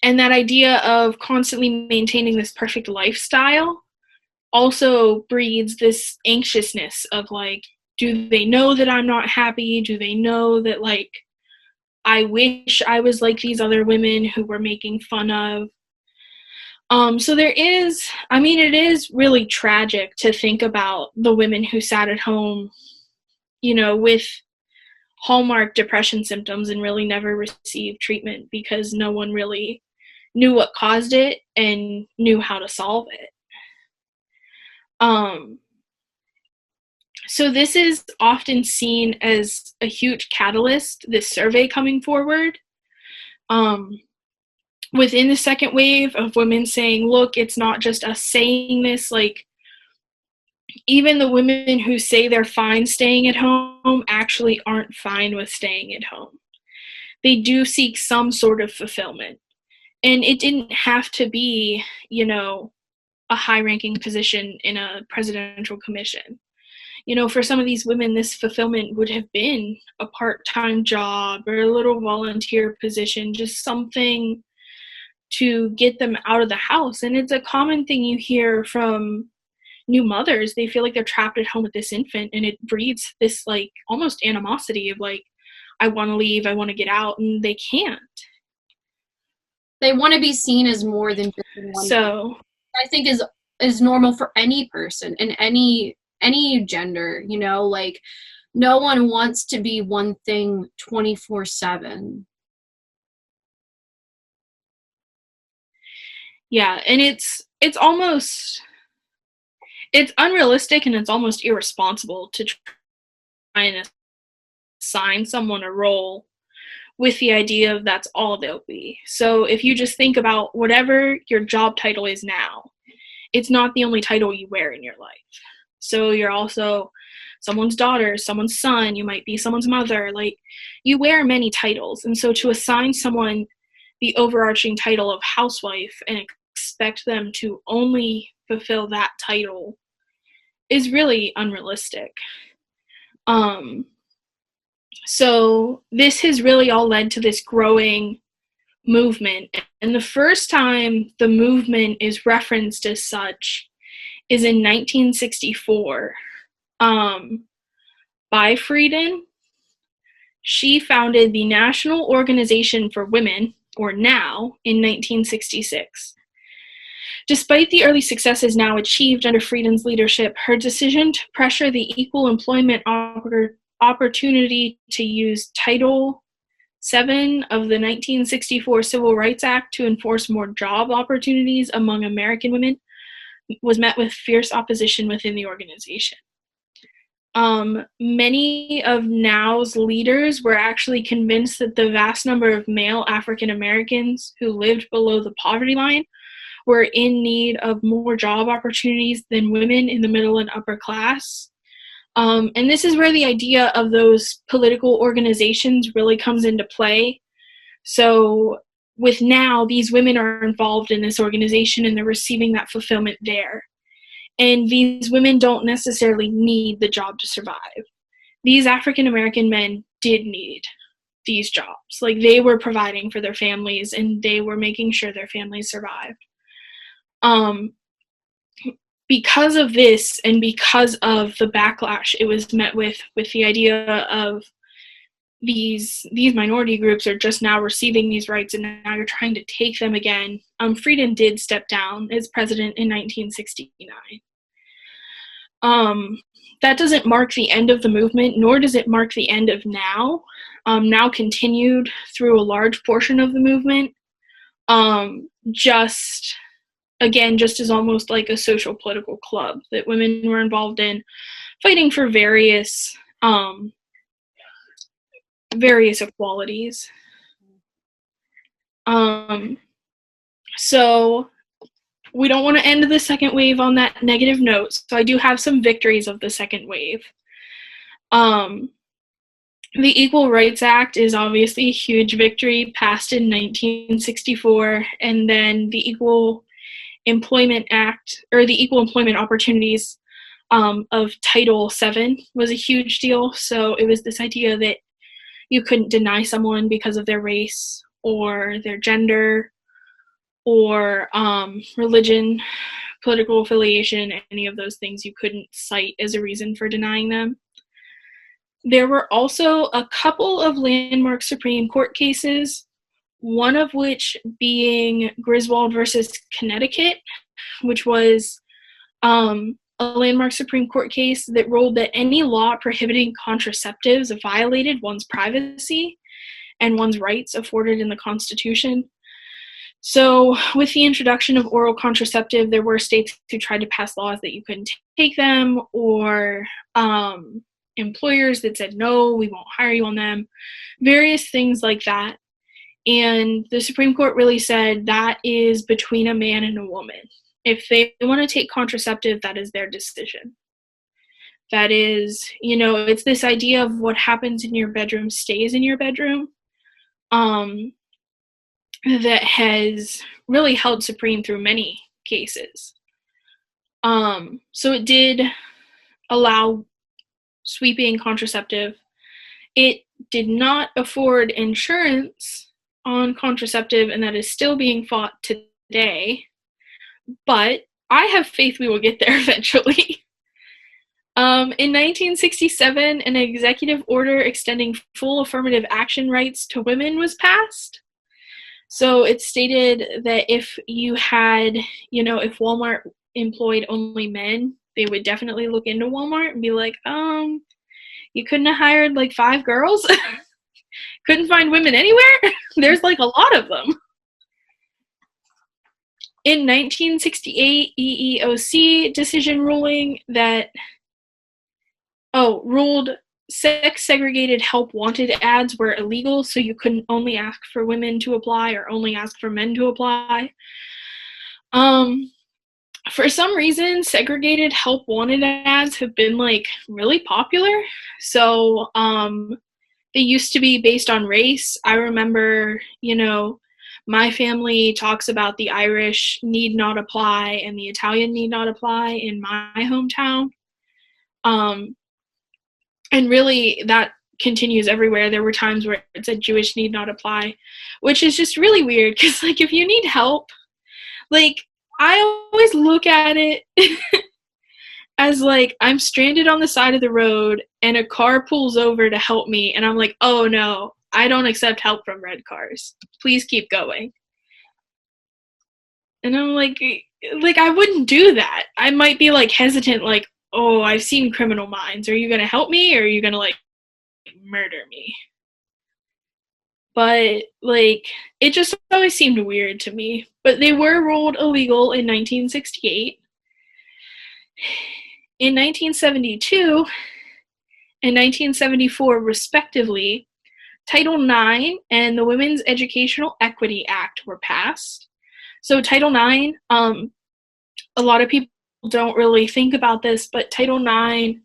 that idea of constantly maintaining this perfect lifestyle also breeds this anxiousness of like, do they know that I'm not happy? Do they know that like I wish I was like these other women who were making fun of? So it is really tragic to think about the women who sat at home, with hallmark depression symptoms and really never received treatment because no one really knew what caused it and knew how to solve it. So this is often seen as a huge catalyst, this survey coming forward. Within the second wave of women saying, look, it's not just us saying this, like, even the women who say they're fine staying at home actually aren't fine with staying at home. They do seek some sort of fulfillment. And it didn't have to be, a high-ranking position in a presidential commission. For some of these women, this fulfillment would have been a part-time job or a little volunteer position, just something to get them out of the house. And it's a common thing you hear from new mothers. They feel like they're trapped at home with this infant, and it breeds this like almost animosity of like, I want to leave, I want to get out, and they can't.
They want to be seen as more than just one.
So
I think is normal for any person in any gender, like no one wants to be one thing 24/7.
Yeah, and it's unrealistic, and it's almost irresponsible to try and assign someone a role with the idea of that's all they'll be. So if you just think about whatever your job title is now, it's not the only title you wear in your life. So you're also someone's daughter, someone's son, you might be someone's mother. Like, you wear many titles. And so to assign someone the overarching title of housewife and expect them to only fulfill that title is really unrealistic. So this has really all led to this growing movement. And the first time the movement is referenced as such is in 1964 by Frieden. She founded the National Organization for Women, or NOW, in 1966. Despite the early successes now achieved under Frieden's leadership, her decision to pressure the Equal Employment Opportunity to use Title VII of the 1964 Civil Rights Act to enforce more job opportunities among American women was met with fierce opposition within the organization. Many of NOW's leaders were actually convinced that the vast number of male African Americans who lived below the poverty line were in need of more job opportunities than women in the middle and upper class. And this is where the idea of those political organizations really comes into play. So with NOW, these women are involved in this organization and they're receiving that fulfillment there. And these women don't necessarily need the job to survive. These African American men did need these jobs. Like, they were providing for their families and they were making sure their families survived. Because of this and because of the backlash it was met with the idea of these minority groups are just now receiving these rights and now you're trying to take them again, Frieden did step down as president in 1969. That doesn't mark the end of the movement, nor does it mark the end of NOW. NOW continued through a large portion of the movement, just as almost like a social political club that women were involved in, fighting for various equalities. So we don't want to end the second wave on that negative note, so I do have some victories of the second wave. The Equal Rights Act is obviously a huge victory, passed in 1964, and then the Equal Employment Act, or the Equal Employment Opportunities of Title VII was a huge deal. So it was this idea that you couldn't deny someone because of their race or their gender or religion, political affiliation, any of those things you couldn't cite as a reason for denying them. There were also a couple of landmark Supreme Court cases, one of which being Griswold versus Connecticut, which was a landmark Supreme Court case that ruled that any law prohibiting contraceptives violated one's privacy and one's rights afforded in the Constitution. So with the introduction of oral contraceptive, there were states who tried to pass laws that you couldn't take them, or employers that said, no, we won't hire you on them, various things like that. And the Supreme Court really said that is between a man and a woman. If they want to take contraceptive, that is their decision. That is, it's this idea of what happens in your bedroom stays in your bedroom, that has really held supreme through many cases. So it did allow sweeping contraceptive. It did not afford insurance on contraceptive, and that is still being fought today. But I have faith we will get there eventually. In 1967, an executive order extending full affirmative action rights to women was passed. So it stated that if you had, if Walmart employed only men, they would definitely look into Walmart and be like, you couldn't have hired like 5 girls? Couldn't find women anywhere? There's like a lot of them. In 1968, EEOC decision ruling that, ruled sex-segregated help wanted ads were illegal, so you couldn't only ask for women to apply or only ask for men to apply. For some reason, segregated help wanted ads have been like really popular. So they used to be based on race. I remember, my family talks about the Irish need not apply and the Italian need not apply in my hometown. And really, that continues everywhere. There were times where it said Jewish need not apply, which is just really weird because, like, if you need help, like, I always look at it as, like, I'm stranded on the side of the road and a car pulls over to help me, and I'm like, oh, no, I don't accept help from red cars. Please keep going. And I'm like, I wouldn't do that. I might be, like, hesitant, like, oh, I've seen Criminal Minds. Are you going to help me or are you going to, like, murder me? But, like, it just always seemed weird to me. But they were ruled illegal in 1968. In 1972 and 1974, respectively, Title IX and the Women's Educational Equity Act were passed. So Title IX, a lot of people don't really think about this, but Title IX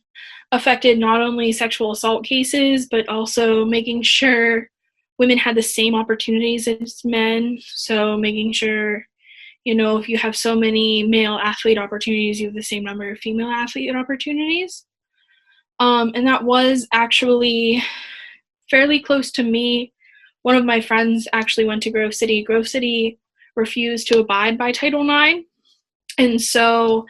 affected not only sexual assault cases, but also making sure women had the same opportunities as men. So making sure, if you have so many male athlete opportunities, you have the same number of female athlete opportunities. And that was actually fairly close to me. One of my friends actually went to Grove City. Grove City refused to abide by Title IX. And so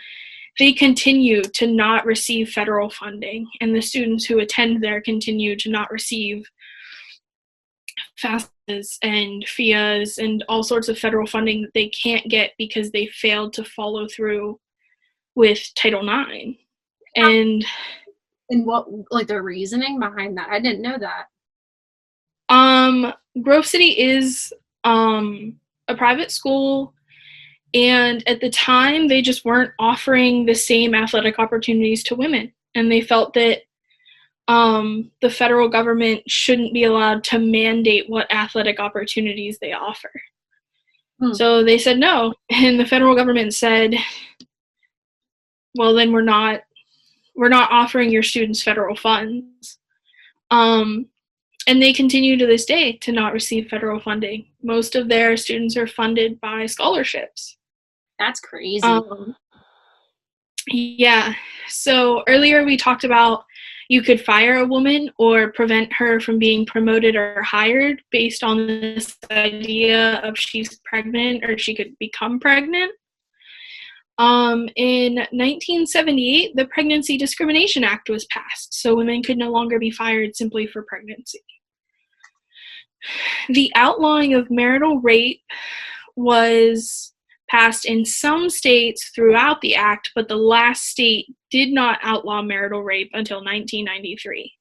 they continue to not receive federal funding, and the students who attend there continue to not receive FAFSAs and FIAs and all sorts of federal funding that they can't get because they failed to follow through with Title IX. And
what, like, the reasoning behind that? I didn't know that.
Grove City is a private school. And at the time, they just weren't offering the same athletic opportunities to women. And they felt that the federal government shouldn't be allowed to mandate what athletic opportunities they offer. So they said no. And the federal government said, well, then we're not offering your students federal funds. And they continue to this day to not receive federal funding. Most of their students are funded by scholarships.
That's crazy.
Yeah. So earlier we talked about you could fire a woman or prevent her from being promoted or hired based on this idea of she's pregnant or she could become pregnant. In 1978, the Pregnancy Discrimination Act was passed, so women could no longer be fired simply for pregnancy. The outlawing of marital rape was passed in some states throughout the act, but the last state did not outlaw marital rape until 1993.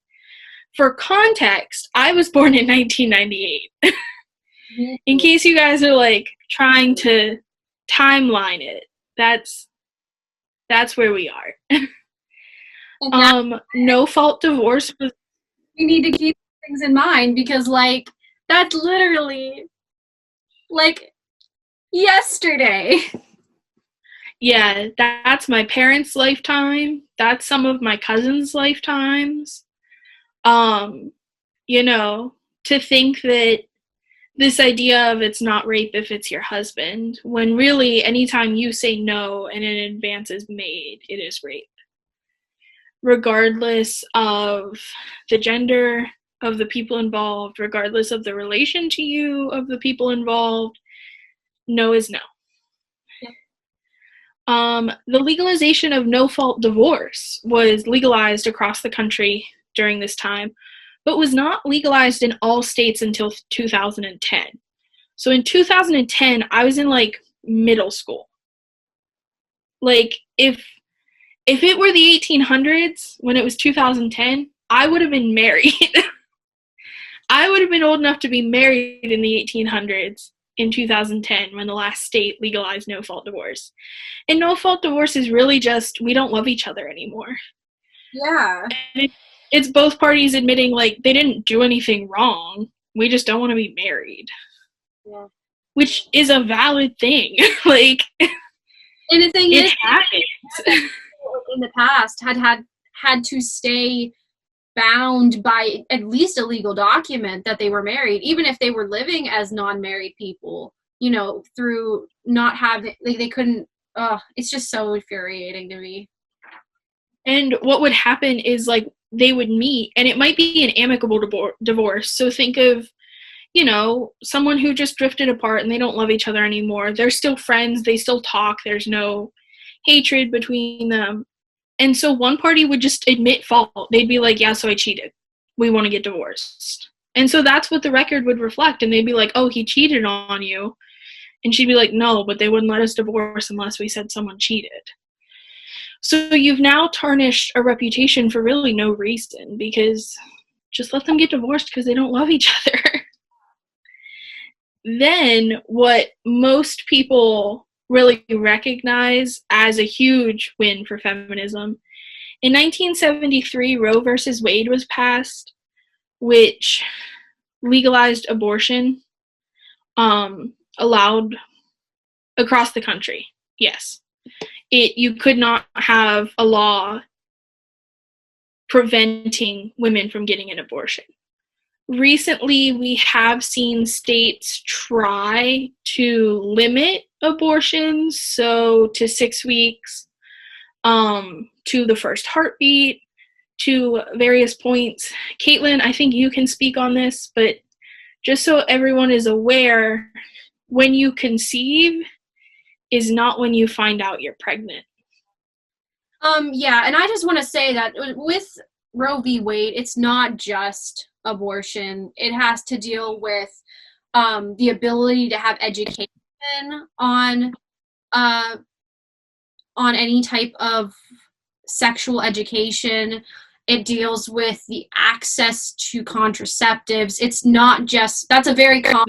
For context, I was born in 1998. In case you guys are like trying to timeline it, that's where we are. No fault divorce was.
We need to keep things in mind because, like, that's literally like yesterday.
Yeah, that's my parents' lifetime. That's some of my cousins' lifetimes. Um, you know, to think that this idea of it's not rape if it's your husband, when really anytime you say no and an advance is made, it is rape. Regardless of the gender of the people involved, regardless of the relation to you of the people involved, no is no. The legalization of no-fault divorce was legalized across the country during this time, but was not legalized in all states until 2010. So in 2010, I was in like middle school. Like if it were the 1800s when it was 2010, I would have been married. I would have been old enough to be married in the 1800s in 2010 when the last state legalized no-fault divorce. And no-fault divorce is really just we don't love each other anymore.
Yeah.
And it's both parties admitting like they didn't do anything wrong. We just don't want to be married.
Yeah.
Which is a valid thing. Like,
and the thing is,
happens.
In the past had to stay bound by at least a legal document that they were married, even if they were living as non-married people, through not having, they couldn't. It's just so infuriating to me.
And what would happen is like they would meet, and it might be an amicable divorce. So think of, someone who just drifted apart and they don't love each other anymore. They're still friends. They still talk. There's no hatred between them. And so one party would just admit fault. They'd be like, yeah, so I cheated. We want to get divorced. And so that's what the record would reflect. And they'd be like, oh, he cheated on you. And she'd be like, no, but they wouldn't let us divorce unless we said someone cheated. So you've now tarnished a reputation for really no reason, because just let them get divorced because they don't love each other. Then what most people really recognize as a huge win for feminism, in 1973, Roe versus Wade was passed, which legalized abortion, allowed across the country. Yes. You could not have a law preventing women from getting an abortion. Recently, we have seen states try to limit abortions, so to 6 weeks, to the first heartbeat, to various points. Caitlin, I think you can speak on this, but just so everyone is aware, when you conceive is not when you find out you're pregnant.
Yeah, and I just want to say that with Roe v. Wade, it's not just abortion. It has to deal with the ability to have education on any type of sexual education. It deals with the access to contraceptives. It's not just, that's a very common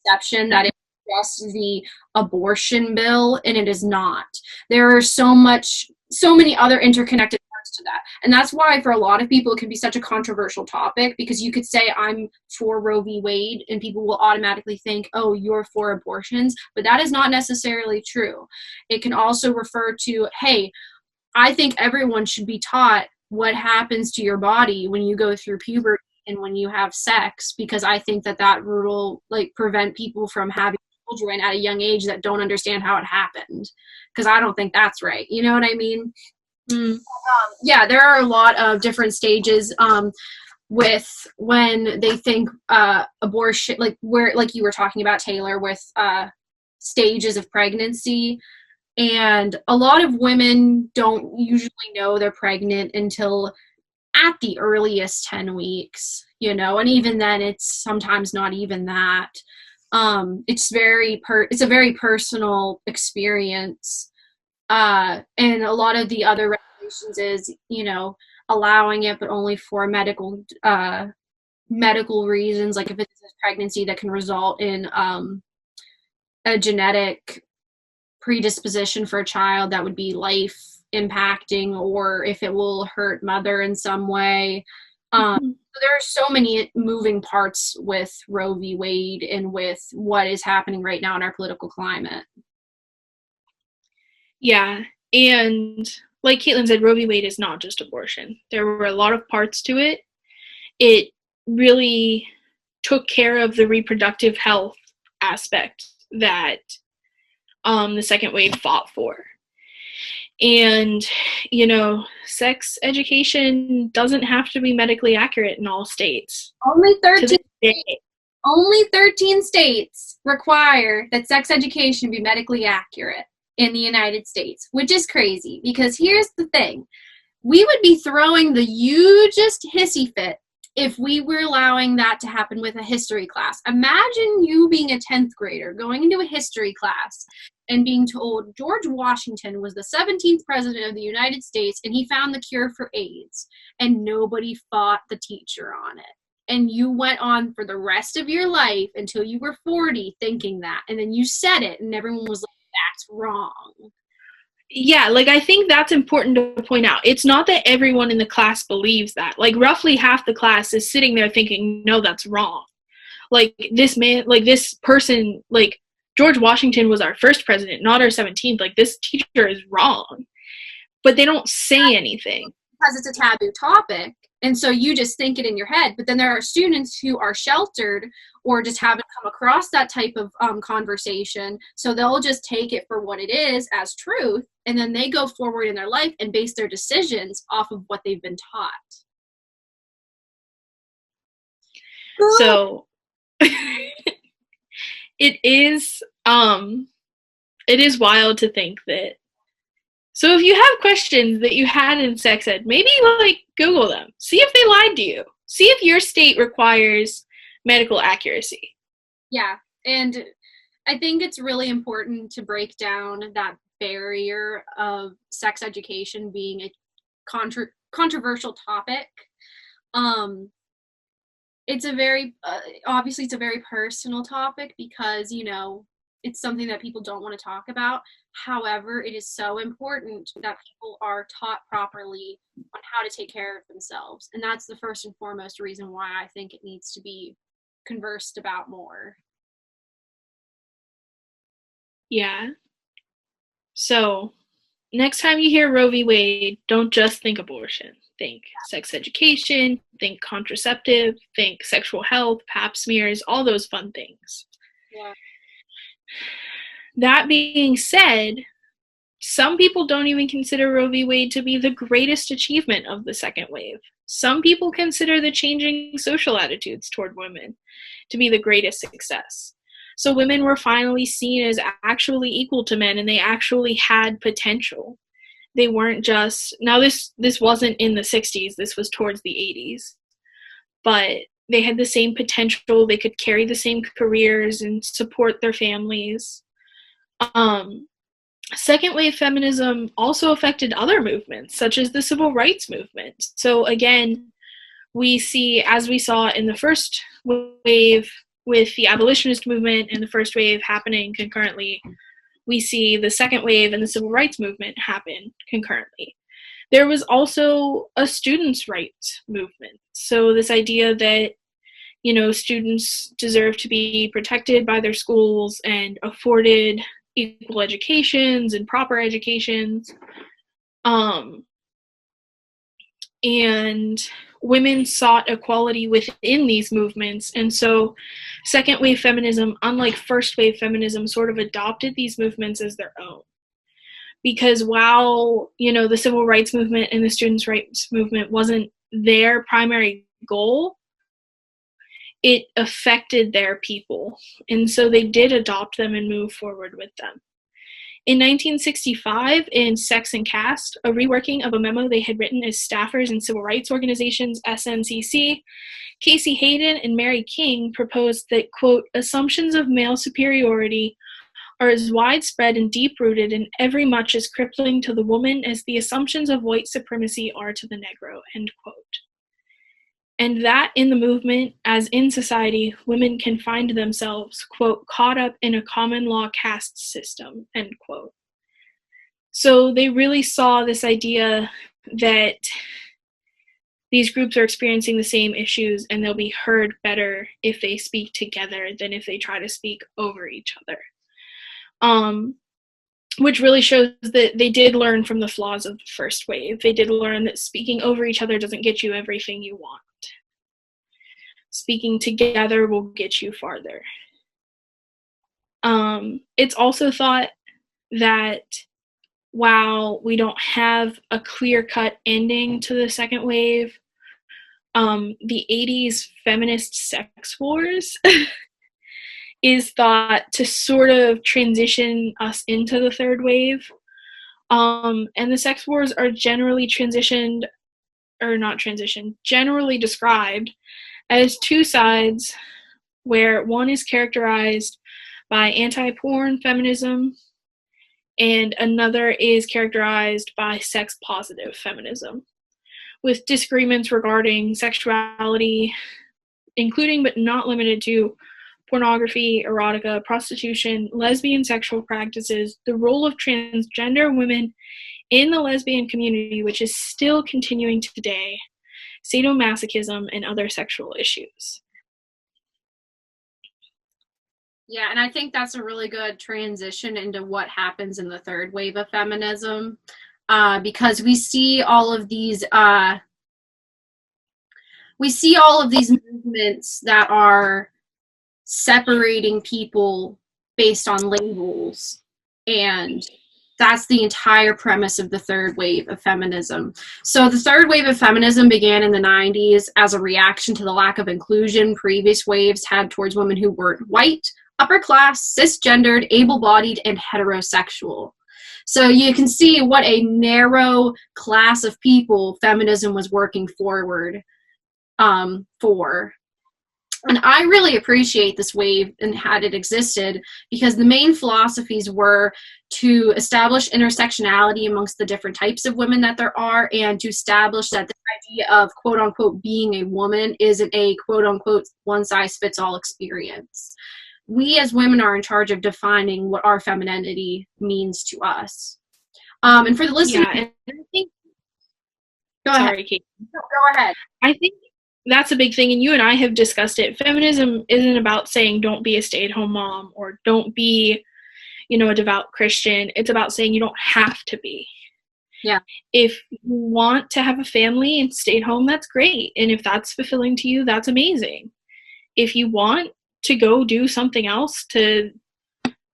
conception that it's just the abortion bill, and it is not. There are so many other interconnected parts to that. And that's why for a lot of people it can be such a controversial topic, because you could say I'm for Roe v. Wade and people will automatically think, oh, you're for abortions, but that is not necessarily true. It can also refer to, hey, I think everyone should be taught what happens to your body when you go through puberty and when you have sex, because I think that will like prevent people from having children at a young age that don't understand how it happened, because I don't think that's right. You know what I mean? Yeah, there are a lot of different stages with when they think abortion, like where, like you were talking about, Taylor, with stages of pregnancy. And a lot of women don't usually know they're pregnant until at the earliest 10 weeks, and even then it's sometimes not even that. It's a very personal experience. And a lot of the other regulations is, allowing it, but only for medical medical reasons, like if it's a pregnancy that can result in a genetic predisposition for a child that would be life impacting, or if it will hurt mother in some way. There are so many moving parts with Roe v. Wade and with what is happening right now in our political climate.
Yeah, and like Caitlin said, Roe v. Wade is not just abortion. There were a lot of parts to it. It really took care of the reproductive health aspect that the second wave fought for. And, you know, sex education doesn't have to be medically accurate in all states.
Only 13 states require that sex education be medically accurate in the United States, which is crazy, because here's the thing. We would be throwing the hugest hissy fit if we were allowing that to happen with a history class. Imagine you being a 10th grader going into a history class and being told George Washington was the 17th president of the United States and he found the cure for AIDS, and nobody fought the teacher on it. And you went on for the rest of your life until you were 40 thinking that, and then you said it and everyone was like, that's wrong.
Yeah, like I think that's important to point out. It's not that everyone in the class believes that. Like roughly half the class is sitting there thinking, no, that's wrong. Like this man, like this person, like George Washington was our first president, not our 17th. Like this teacher is wrong. But they don't say anything.
Because it's a taboo topic. And so you just think it in your head. But then there are students who are sheltered or just haven't come across that type of conversation. So they'll just take it for what it is as truth. And then they go forward in their life and base their decisions off of what they've been taught.
So it is wild to think that. So if you have questions that you had in sex ed, maybe like Google them. See if they lied to you. See if your state requires medical accuracy.
Yeah, and I think it's really important to break down that barrier of sex education being a controversial topic. It's a very, obviously it's a very personal topic because, you know, it's something that people don't want to talk about. However, it is so important that people are taught properly on how to take care of themselves. And that's the first and foremost reason why I think it needs to be conversed about more.
Yeah. So next time you hear Roe v. Wade, don't just think abortion. Think sex education, think contraceptive, think sexual health, pap smears, all those fun things.
Yeah.
That being said, some people don't even consider Roe v. Wade to be the greatest achievement of the second wave. Some people consider the changing social attitudes toward women to be the greatest success. So women were finally seen as actually equal to men, and they actually had potential. They weren't just, now this wasn't in the 60s, this was towards the 80s, but they had the same potential, they could carry the same careers and support their families. Second wave feminism also affected other movements, such as the civil rights movement. So again, we see, as we saw in the first wave with the abolitionist movement and the first wave happening concurrently, we see the second wave and the civil rights movement happen concurrently. There was also a students' rights movement. So this idea that, you know, students deserve to be protected by their schools and afforded equal educations and proper educations. And women sought equality within these movements. And so second wave feminism, unlike first wave feminism, sort of adopted these movements as their own. Because while, you know, the civil rights movement and the students' rights movement wasn't their primary goal, it affected their people. And so they did adopt them and move forward with them. In 1965, in Sex and Caste, a reworking of a memo they had written as staffers in civil rights organizations, SNCC, Casey Hayden and Mary King proposed that, quote, assumptions of male superiority are as widespread and deep-rooted and every much as crippling to the woman as the assumptions of white supremacy are to the Negro, end quote. and that in the movement, as in society, women can find themselves, quote, caught up in a common law caste system, end quote. So they really saw this idea that these groups are experiencing the same issues and they'll be heard better if they speak together than if they try to speak over each other. Which really shows that they did learn from the flaws of the first wave. They did learn that speaking over each other doesn't get you everything you want. Speaking together will get you farther. It's also thought that while we don't have a clear-cut ending to the second wave, the 80s feminist sex wars is thought to sort of transition us into the third wave. And the sex wars are generally generally described as two sides where one is characterized by anti-porn feminism and another is characterized by sex-positive feminism, with disagreements regarding sexuality, including but not limited to pornography, erotica, prostitution, lesbian sexual practices, the role of transgender women in the lesbian community, which is still continuing today, sadomasochism, and other sexual issues.
Yeah, and I think that's a really good transition into what happens in the third wave of feminism, because we see all of these movements that are separating people based on labels, and that's the entire premise of the third wave of feminism. So the third wave of feminism began in the 90s as a reaction to the lack of inclusion previous waves had towards women who weren't white, upper class, cisgendered, able-bodied, and heterosexual. So you can see what a narrow class of people feminism was working forward for. And I really appreciate this wave and had it existed because the main philosophies were to establish intersectionality amongst the different types of women that there are, and to establish that the idea of quote-unquote being a woman isn't a quote-unquote one-size-fits-all experience. We as women are in charge of defining what our femininity means to us. And for the listeners,
yeah, and I think,
go ahead.
Sorry, Kate.
No, go ahead.
I think that's a big thing, and you and I have discussed it. Feminism isn't about saying don't be a stay-at-home mom or don't be, a devout Christian. It's about saying you don't have to be.
Yeah.
If you want to have a family and stay at home, that's great. And if that's fulfilling to you, that's amazing. If you want to go do something else, to,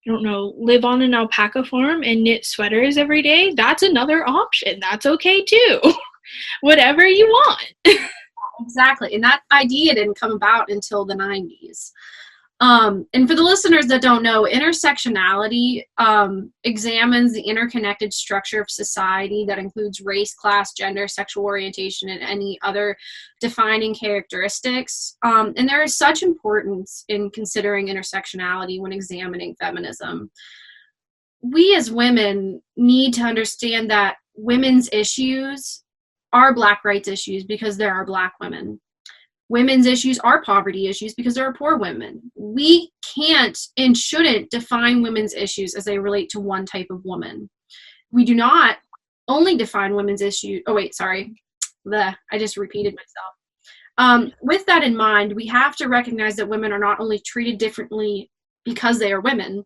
live on an alpaca farm and knit sweaters every day, that's another option. That's okay too. Whatever you want.
Exactly. And that idea didn't come about until the 90s. And for the listeners that don't know, intersectionality examines the interconnected structure of society that includes race, class, gender, sexual orientation, and any other defining characteristics. And there is such importance in considering intersectionality when examining feminism. We as women need to understand that women's issues are Black rights issues because there are Black women. Women's issues are poverty issues because there are poor women. We can't and shouldn't define women's issues as they relate to one type of woman. We do not only define women's issues. Oh, wait, sorry. I just repeated myself. With that in mind, we have to recognize that women are not only treated differently because they are women,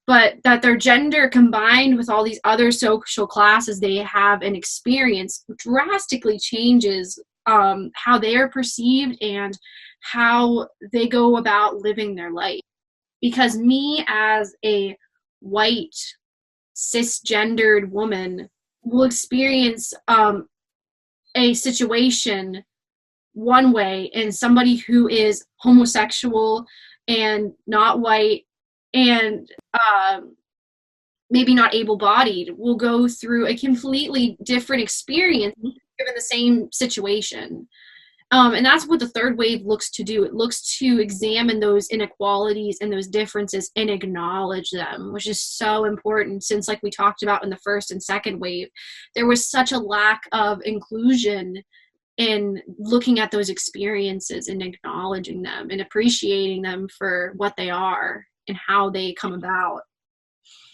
but that their gender combined with all these other social classes they have and experience drastically changes how they are perceived and how they go about living their life. Because me as a white, cisgendered woman will experience a situation one way, and somebody who is homosexual and not white and maybe not able-bodied will go through a completely different experience given the same situation. And that's what the third wave looks to do. It looks to examine those inequalities and those differences and acknowledge them, which is so important since, like we talked about in the first and second wave, there was such a lack of inclusion in looking at those experiences and acknowledging them and appreciating them for what they are and how they come about.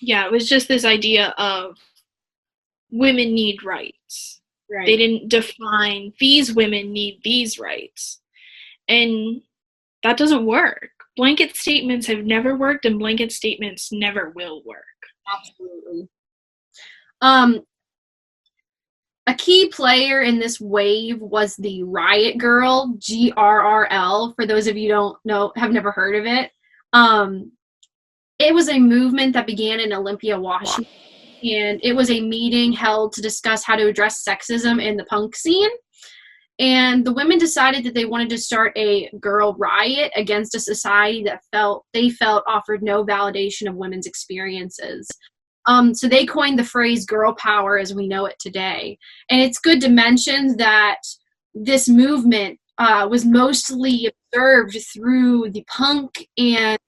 Yeah, it was just this idea of women need rights.
Right.
They didn't define these women need these rights. And that doesn't work. Blanket statements have never worked, and blanket statements never will work.
Absolutely. A key player in this wave was the Riot Girl, GRRL. For those of you don't know, have never heard of it. It was a movement that began in Olympia, Washington, and it was a meeting held to discuss how to address sexism in the punk scene. And the women decided that they wanted to start a girl riot against a society that they felt offered no validation of women's experiences. So they coined the phrase girl power as we know it today. And it's good to mention that this movement was mostly observed through the punk and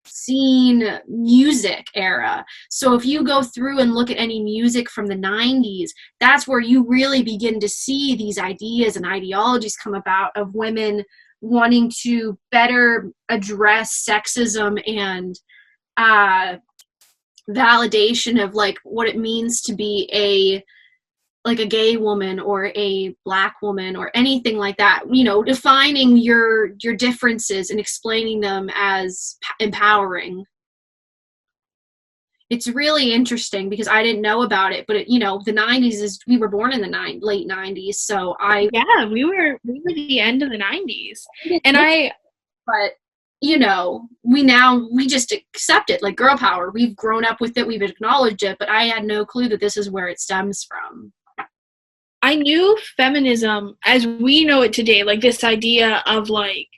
scene music era. So if you go through and look at any music from the 90s, that's where you really begin to see these ideas and ideologies come about of women wanting to better address sexism and validation of like what it means to be a gay woman or a black woman or anything like that, you know, defining your differences and explaining them as empowering. It's really interesting because I didn't know about it, but you know, the 90s is, we were born in the late 90s, so
yeah, we were the end of the 90s. And
but you know, we just accept it like girl power. We've grown up with it, we've acknowledged it, but I had no clue that this is where it stems from.
I knew feminism as we know it today, like this idea of like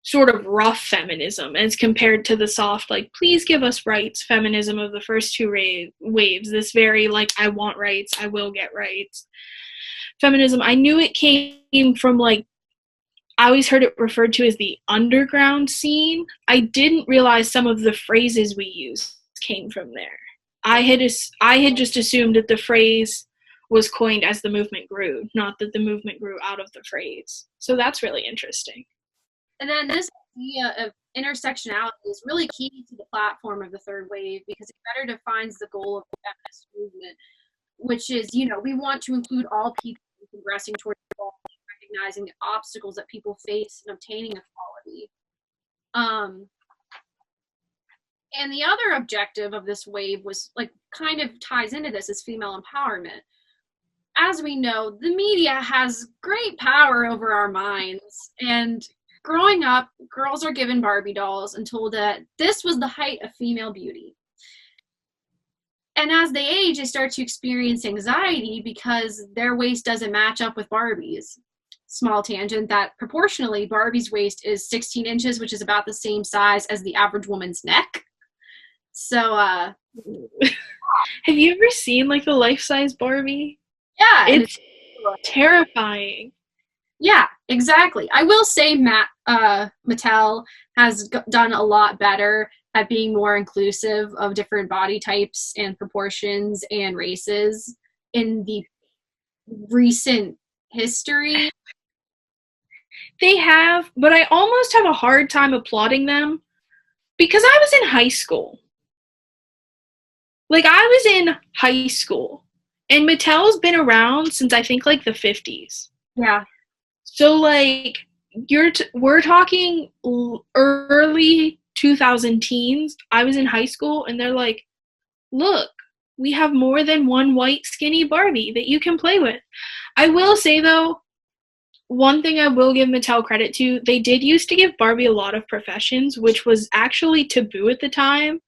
sort of rough feminism as compared to the soft, like, please give us rights feminism of the first two waves, this very like, I want rights, I will get rights feminism. I knew it came from like, I always heard it referred to as the underground scene. I didn't realize some of the phrases we use came from there. I had just assumed that the phrase was coined as the movement grew, not that the movement grew out of the phrase. So that's really interesting.
And then this idea of intersectionality is really key to the platform of the third wave because it better defines the goal of the feminist movement, which is, you know, we want to include all people progressing towards equality, recognizing the obstacles that people face in obtaining equality. And the other objective of this wave was like kind of ties into this is female empowerment. As we know, the media has great power over our minds, and growing up, girls are given Barbie dolls and told that this was the height of female beauty. And as they age, they start to experience anxiety because their waist doesn't match up with Barbie's. Small tangent that proportionally, Barbie's waist is 16 inches, which is about the same size as the average woman's neck. So,
have you ever seen like the life-size Barbie?
Yeah.
It's terrifying.
Yeah, exactly. I will say Mattel has done a lot better at being more inclusive of different body types and proportions and races in the recent history.
They have, but I almost have a hard time applauding them because I was in high school. Like, I was in high school, and Mattel's been around since I think like the 50s.
Yeah.
So like we're talking early 2000 teens. I was in high school, and they're like, look, we have more than one white skinny Barbie that you can play with. I will say though, one thing I will give Mattel credit to, they did used to give Barbie a lot of professions, which was actually taboo at the time,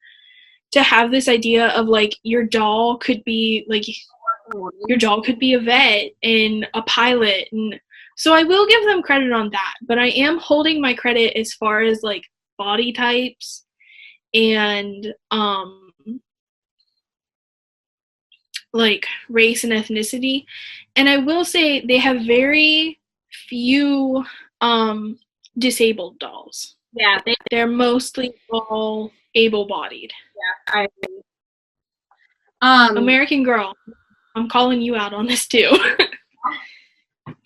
to have this idea of like your doll could be a vet and a pilot. And so I will give them credit on that, but I am holding my credit as far as like body types and like race and ethnicity. And I will say they have very few disabled dolls.
Yeah,
they're mostly all able-bodied.
Yeah, I agree.
American Girl, I'm calling you out on this too.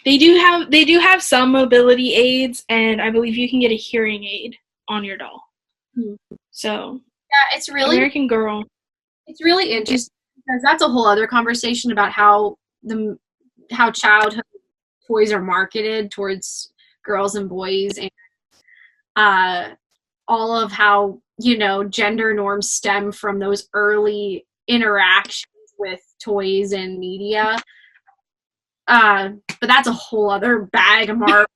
They do have some mobility aids, and I believe you can get a hearing aid on your doll. So
Yeah, it's really
American Girl.
It's really interesting because that's a whole other conversation about how childhood toys are marketed towards girls and boys, and all of how, you know, gender norms stem from those early interactions with toys and media. But that's a whole other bag of marbles.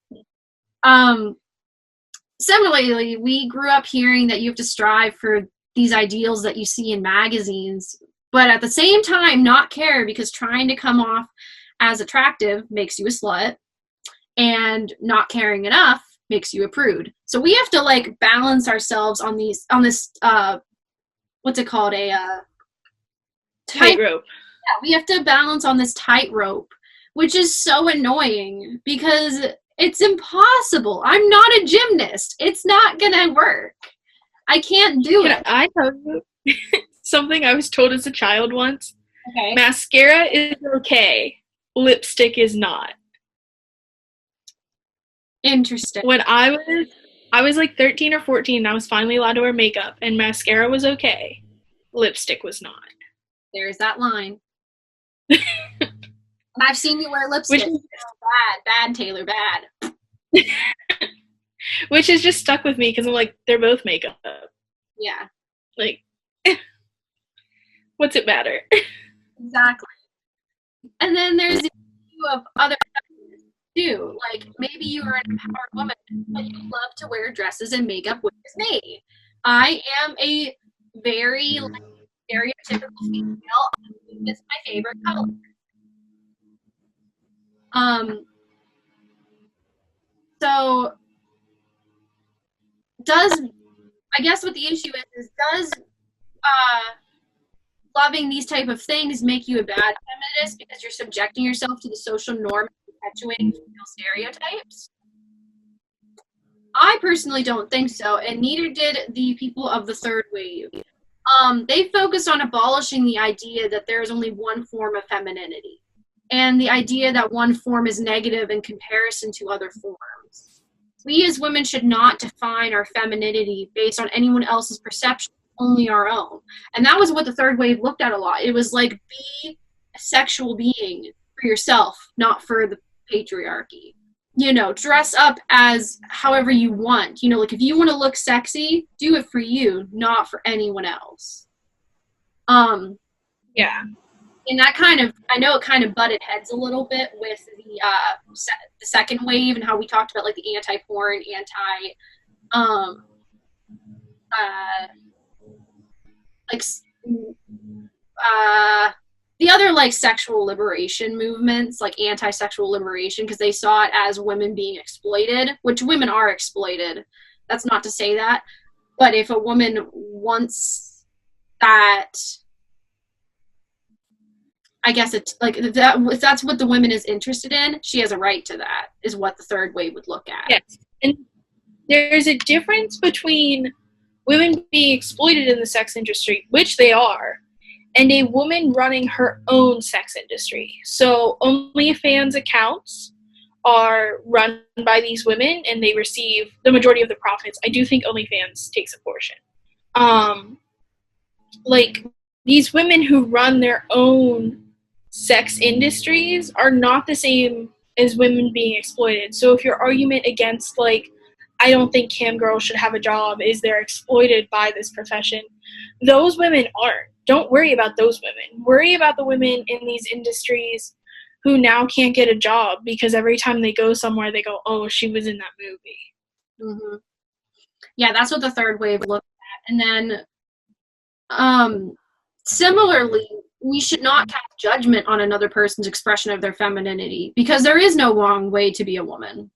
Similarly, we grew up hearing that you have to strive for these ideals that you see in magazines, but at the same time not care, because trying to come off as attractive makes you a slut, and not caring enough makes you a prude. So we have to like balance ourselves on this what's it called, a
Tightrope.
Yeah, we have to balance on this tightrope, which is so annoying because it's impossible. I'm not a gymnast. It's not gonna work. I can't do it.
I tell you something I was told as a child once?
Okay.
Mascara is okay. Lipstick is not.
Interesting.
When I was like 13 or 14, and I was finally allowed to wear makeup, and mascara was okay. Lipstick was not.
There's that line. I've seen you wear lipstick. Bad, Taylor, bad.
Which has just stuck with me because I'm like, they're both makeup.
Yeah.
Like, what's it matter?
Exactly. And then there's the issue of other too. Like, maybe you are an empowered woman, but you love to wear dresses and makeup, which is me. I am a very stereotypical female. It's my favorite color. So I guess what the issue is does loving these type of things make you a bad feminist because you're subjecting yourself to the social norm and perpetuating female stereotypes? I personally don't think so, and neither did the people of the third wave. They focused on abolishing the idea that there is only one form of femininity, and the idea that one form is negative in comparison to other forms. We as women should not define our femininity based on anyone else's perception, only our own. And that was what the third wave looked at a lot. It was like, be a sexual being for yourself, not for the patriarchy. You know, dress up as however you want. You know, like if you want to look sexy, do it for you, not for anyone else.
Yeah.
And that I know it kind of butted heads a little bit with the second wave and how we talked about like the anti-porn, the other like sexual liberation movements, like anti-sexual liberation, because they saw it as women being exploited, which women are exploited. That's not to say that, but if a woman wants that, I guess it's like that. If that's what the woman is interested in, she has a right to that, is what the third wave would look at.
Yes. And there's a difference between women being exploited in the sex industry, which they are, and a woman running her own sex industry. So OnlyFans accounts are run by these women, and they receive the majority of the profits. I do think OnlyFans takes a portion. Like, these women who run their own sex industries are not the same as women being exploited. So if your argument against, like, I don't think cam girls should have a job is they're exploited by this profession, those women aren't. Don't worry about those women. Worry about the women in these industries who now can't get a job because every time they go somewhere, they go, oh, she was in that movie.
Mm-hmm. Yeah, that's what the third wave looked at. And then, similarly, we should not cast judgment on another person's expression of their femininity, because there is no wrong way to be a woman.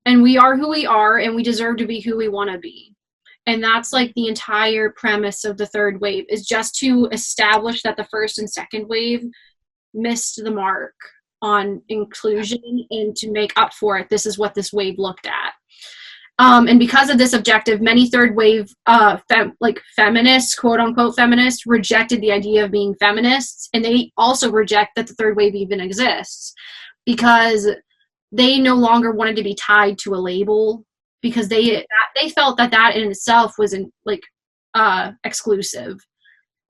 And we are who we are, and we deserve to be who we want to be. And that's like the entire premise of the third wave, is just to establish that the first and second wave missed the mark on inclusion, and to make up for it, this is what this wave looked at. And because of this objective, many third wave feminists, quote unquote feminists, rejected the idea of being feminists, and they also reject that the third wave even exists, because they no longer wanted to be tied to a label because they felt that in itself wasn't like exclusive,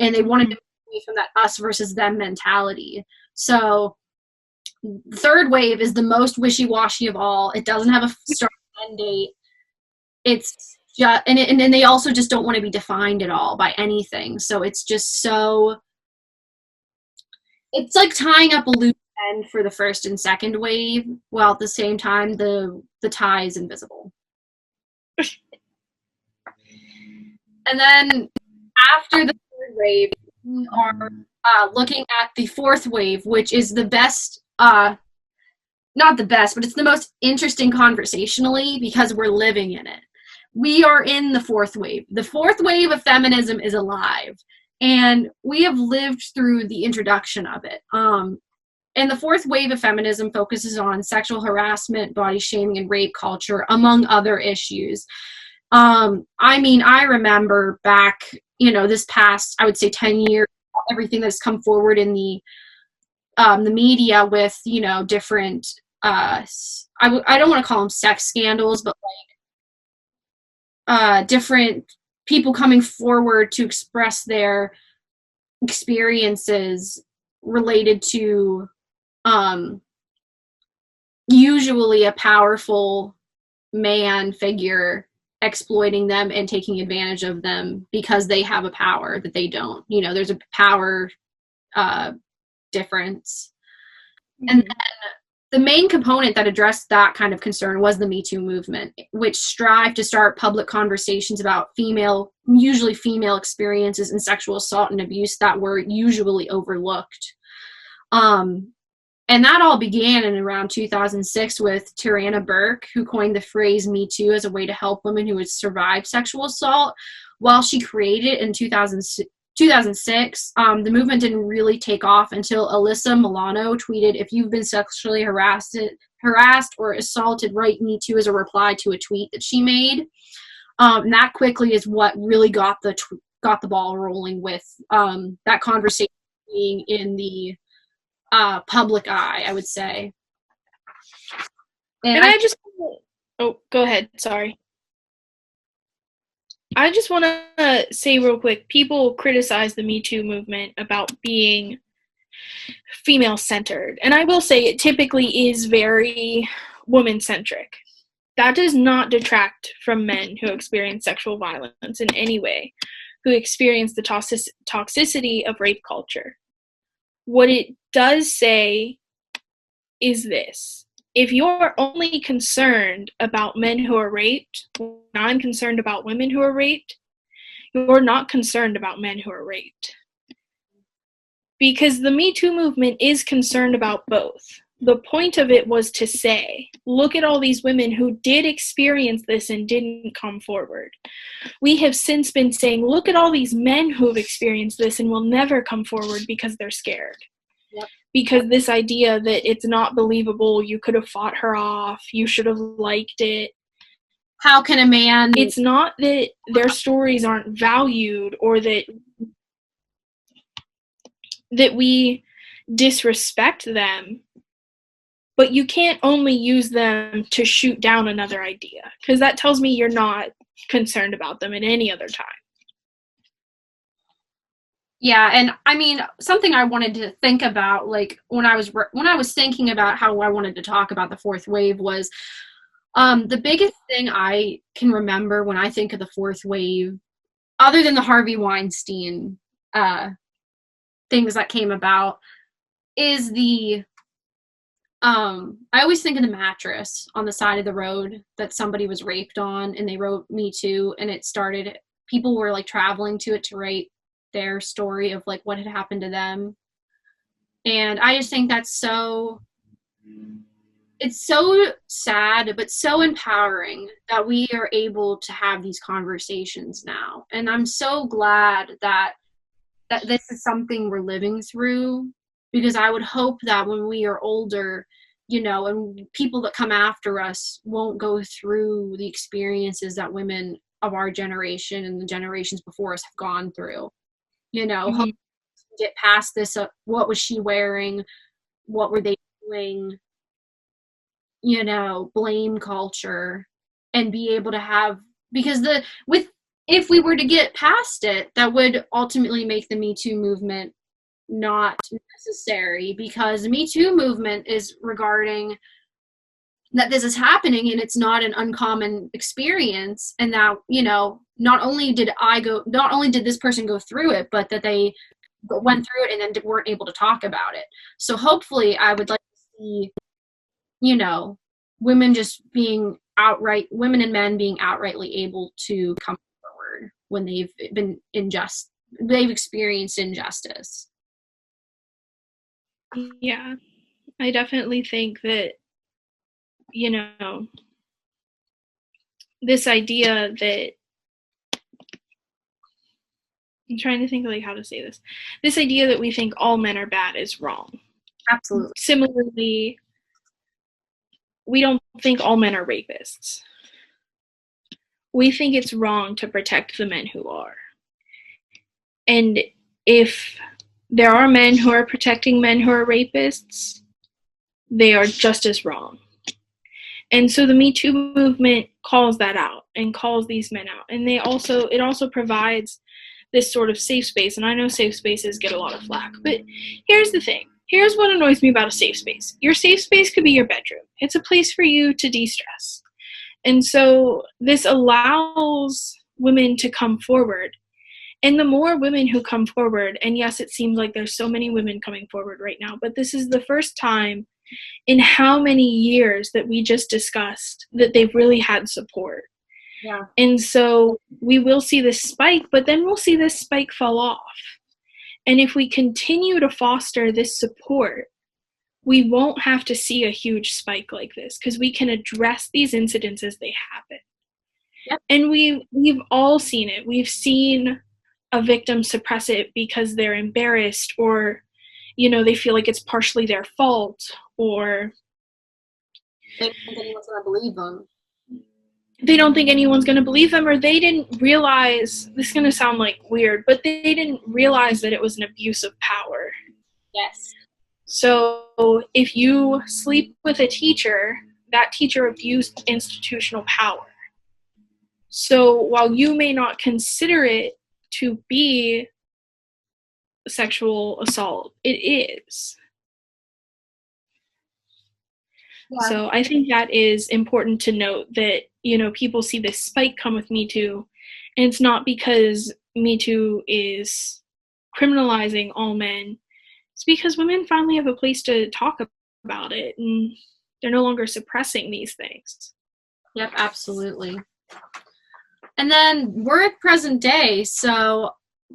and they wanted to be from that us versus them mentality. So the third wave is the most wishy-washy of all. It doesn't have a start and end date. It's just, and they also just don't want to be defined at all by anything. So it's just so, it's like tying up a loose end for the first and second wave, while at the same time the tie is invisible. And then after the third wave, we are looking at the fourth wave, which is the best, not the best, but it's the most interesting conversationally because we're living in it. We are in the fourth wave. The fourth wave of feminism is alive, and we have lived through the introduction of it. And the fourth wave of feminism focuses on sexual harassment, body shaming, and rape culture, among other issues. I mean, I remember back, this past, I would say 10 years, everything that's come forward in the media with, different, I don't want to call them sex scandals, but like different people coming forward to express their experiences related to usually a powerful man figure exploiting them and taking advantage of them because they have a power that they don't. There's a power difference. Mm-hmm. And then the main component that addressed that kind of concern was the Me Too movement, which strived to start public conversations about usually female experiences in sexual assault and abuse that were usually overlooked. And that all began in around 2006 with Tarana Burke, who coined the phrase Me Too as a way to help women who had survived sexual assault. While she created it in 2006, the movement didn't really take off until Alyssa Milano tweeted, "If you've been sexually harassed or assaulted, write Me Too," as a reply to a tweet that she made. And that quickly is what really got the ball rolling with that conversation being in the public eye, I would say.
And I just, oh, go ahead. Sorry. I just want to say real quick, people criticize the Me Too movement about being female-centered. And I will say it typically is very woman-centric. That does not detract from men who experience sexual violence in any way, who experience the toxicity of rape culture. What it does say is this: if you're only concerned about men who are raped, when I'm concerned about women who are raped, you're not concerned about men who are raped. Because the Me Too movement is concerned about both. The point of it was to say, look at all these women who did experience this and didn't come forward. We have since been saying, look at all these men who have experienced this and will never come forward because they're scared. Yep. Because this idea that it's not believable, you could have fought her off, you should have liked it.
How can a man...
It's not that their stories aren't valued or that we disrespect them, but you can't only use them to shoot down another idea, because that tells me you're not concerned about them at any other time.
Yeah, and I mean, something I wanted to think about, like when I was thinking about how I wanted to talk about the fourth wave, was the biggest thing I can remember when I think of the fourth wave, other than the Harvey Weinstein things that came about, is the I always think of the mattress on the side of the road that somebody was raped on, and they wrote Me Too, and it started, people were like traveling to it to write their story of like what had happened to them. And I just think that's it's so sad, but so empowering that we are able to have these conversations now. And I'm so glad that this is something we're living through, because I would hope that when we are older, and people that come after us won't go through the experiences that women of our generation and the generations before us have gone through.
Mm-hmm.
Hope get past this. What was she wearing? What were they doing? blame culture and be able to have, because if we were to get past it, that would ultimately make the Me Too movement not necessary, because the Me Too movement is regarding that this is happening and it's not an uncommon experience, and that not only did this person go through it, but that they went through it and then weren't able to talk about it. So hopefully I would like to see women and men being outrightly able to come forward when they've experienced injustice.
Yeah, I definitely think that, this idea that, I'm trying to think like how to say this. This idea that we think all men are bad is wrong.
Absolutely.
Similarly, we don't think all men are rapists. We think it's wrong to protect the men who are. And if there are men who are protecting men who are rapists, they are just as wrong. And so the Me Too movement calls that out and calls these men out. And it also provides this sort of safe space. And I know safe spaces get a lot of flack, but here's the thing. Here's what annoys me about a safe space. Your safe space could be your bedroom. It's a place for you to de-stress. And so this allows women to come forward. And the more women who come forward, and yes, it seems like there's so many women coming forward right now, but this is the first time in how many years that we just discussed that they've really had support.
Yeah.
And so we will see this spike, but then we'll see this spike fall off. And if we continue to foster this support, we won't have to see a huge spike like this, because we can address these incidents as they happen.
Yep.
And we've all seen it. We've seen a victim suppress it because they're embarrassed, or they feel like it's partially their fault, or
they don't think anyone's going to believe them.
They don't think anyone's going to believe them, or they didn't realize, this is going to sound like weird, but they didn't realize that it was an abuse of power.
Yes.
So if you sleep with a teacher, that teacher abused institutional power. So while you may not consider it to be sexual assault, it is. Yeah. So I think that is important to note, that, people see this spike come with Me Too, and it's not because Me Too is criminalizing all men. It's because women finally have a place to talk about it, and they're no longer suppressing these things.
Yep, absolutely. And then we're at present day, so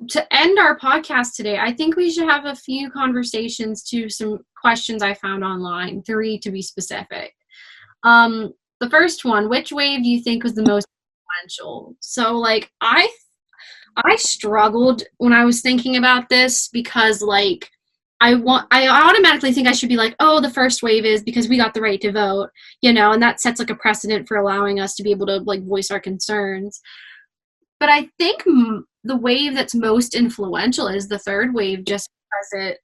to end our podcast today, I think we should have a few conversations to some questions I found online, 3 to be specific. The first one, which wave do you think was the most influential? So, I struggled when I was thinking about this, because, I automatically think I should be like, oh, the first wave is because we got the right to vote, and that sets, a precedent for allowing us to be able to, voice our concerns. But I think the wave that's most influential is the third wave, just because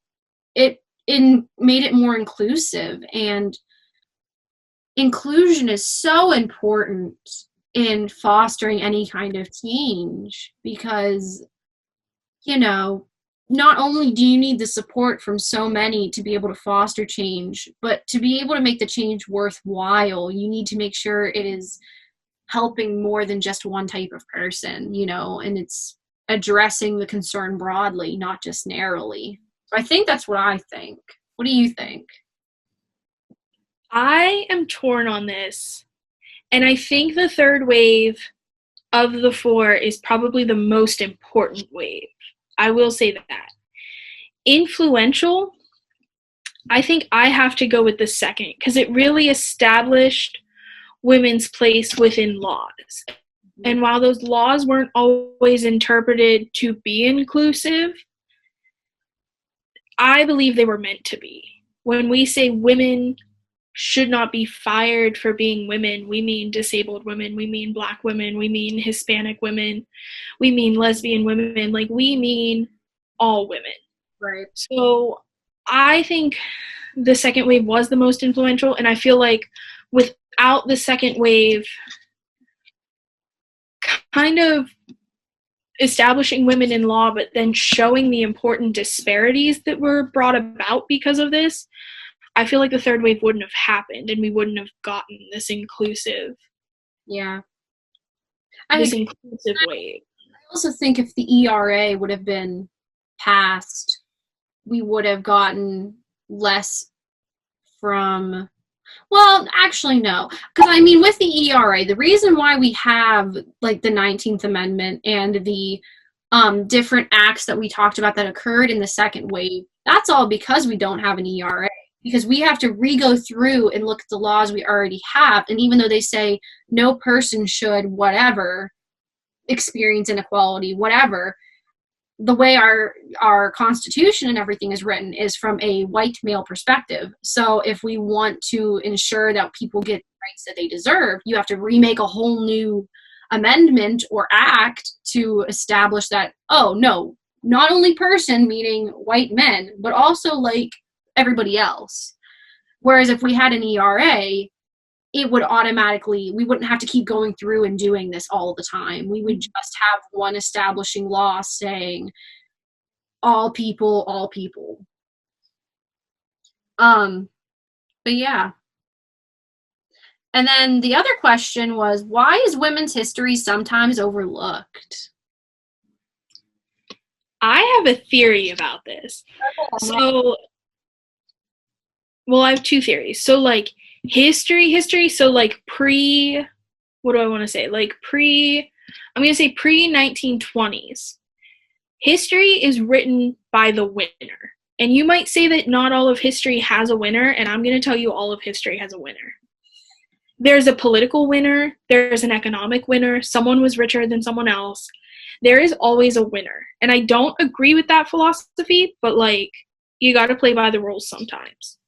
it made it more inclusive, and inclusion is so important in fostering any kind of change, because not only do you need the support from so many to be able to foster change, but to be able to make the change worthwhile, you need to make sure it is helping more than just one type of person, and it's addressing the concern broadly, not just narrowly. So I think that's what I think. What do you think?
I am torn on this, and I think the third wave of the 4 is probably the most important wave. I will say that. Influential, I think I have to go with the second, because it really established women's place within laws. And while those laws weren't always interpreted to be inclusive, I believe they were meant to be. When we say women should not be fired for being women, we mean disabled women, we mean Black women, we mean Hispanic women, we mean lesbian women, we mean all women.
Right.
So I think the second wave was the most influential, and I feel like without the second wave kind of establishing women in law, but then showing the important disparities that were brought about because of this, I feel like the third wave wouldn't have happened and we wouldn't have gotten this inclusive
Yeah.
inclusive wave.
I also think if the ERA would have been passed, we would have gotten less from, well, actually, no. Because, I mean, with the ERA, the reason why we have, like, the 19th Amendment and the different acts that we talked about that occurred in the second wave, that's all because we don't have an ERA. Because we have to re-go through and look at the laws we already have. And even though they say no person should whatever experience inequality, whatever, the way our constitution and everything is written is from a white male perspective. So if we want to ensure that people get rights that they deserve, you have to remake a whole new amendment or act to establish that, oh no, not only person, meaning white men, but also like everybody else. Whereas if we had an ERA, it would automatically, we wouldn't have to keep going through and doing this all the time. We would just have one establishing law saying all people, all people. But yeah. And then the other question was, why is women's history sometimes overlooked?
I have a theory about this. So, well, I have two theories. So, like, history, so, like, what do I want to say? Like, I'm going to say pre-1920s. History is written by the winner. And you might say that not all of history has a winner, and I'm going to tell you all of history has a winner. There's a political winner, there's an economic winner, someone was richer than someone else. There is always a winner. And I don't agree with that philosophy, but, like, you got to play by the rules sometimes.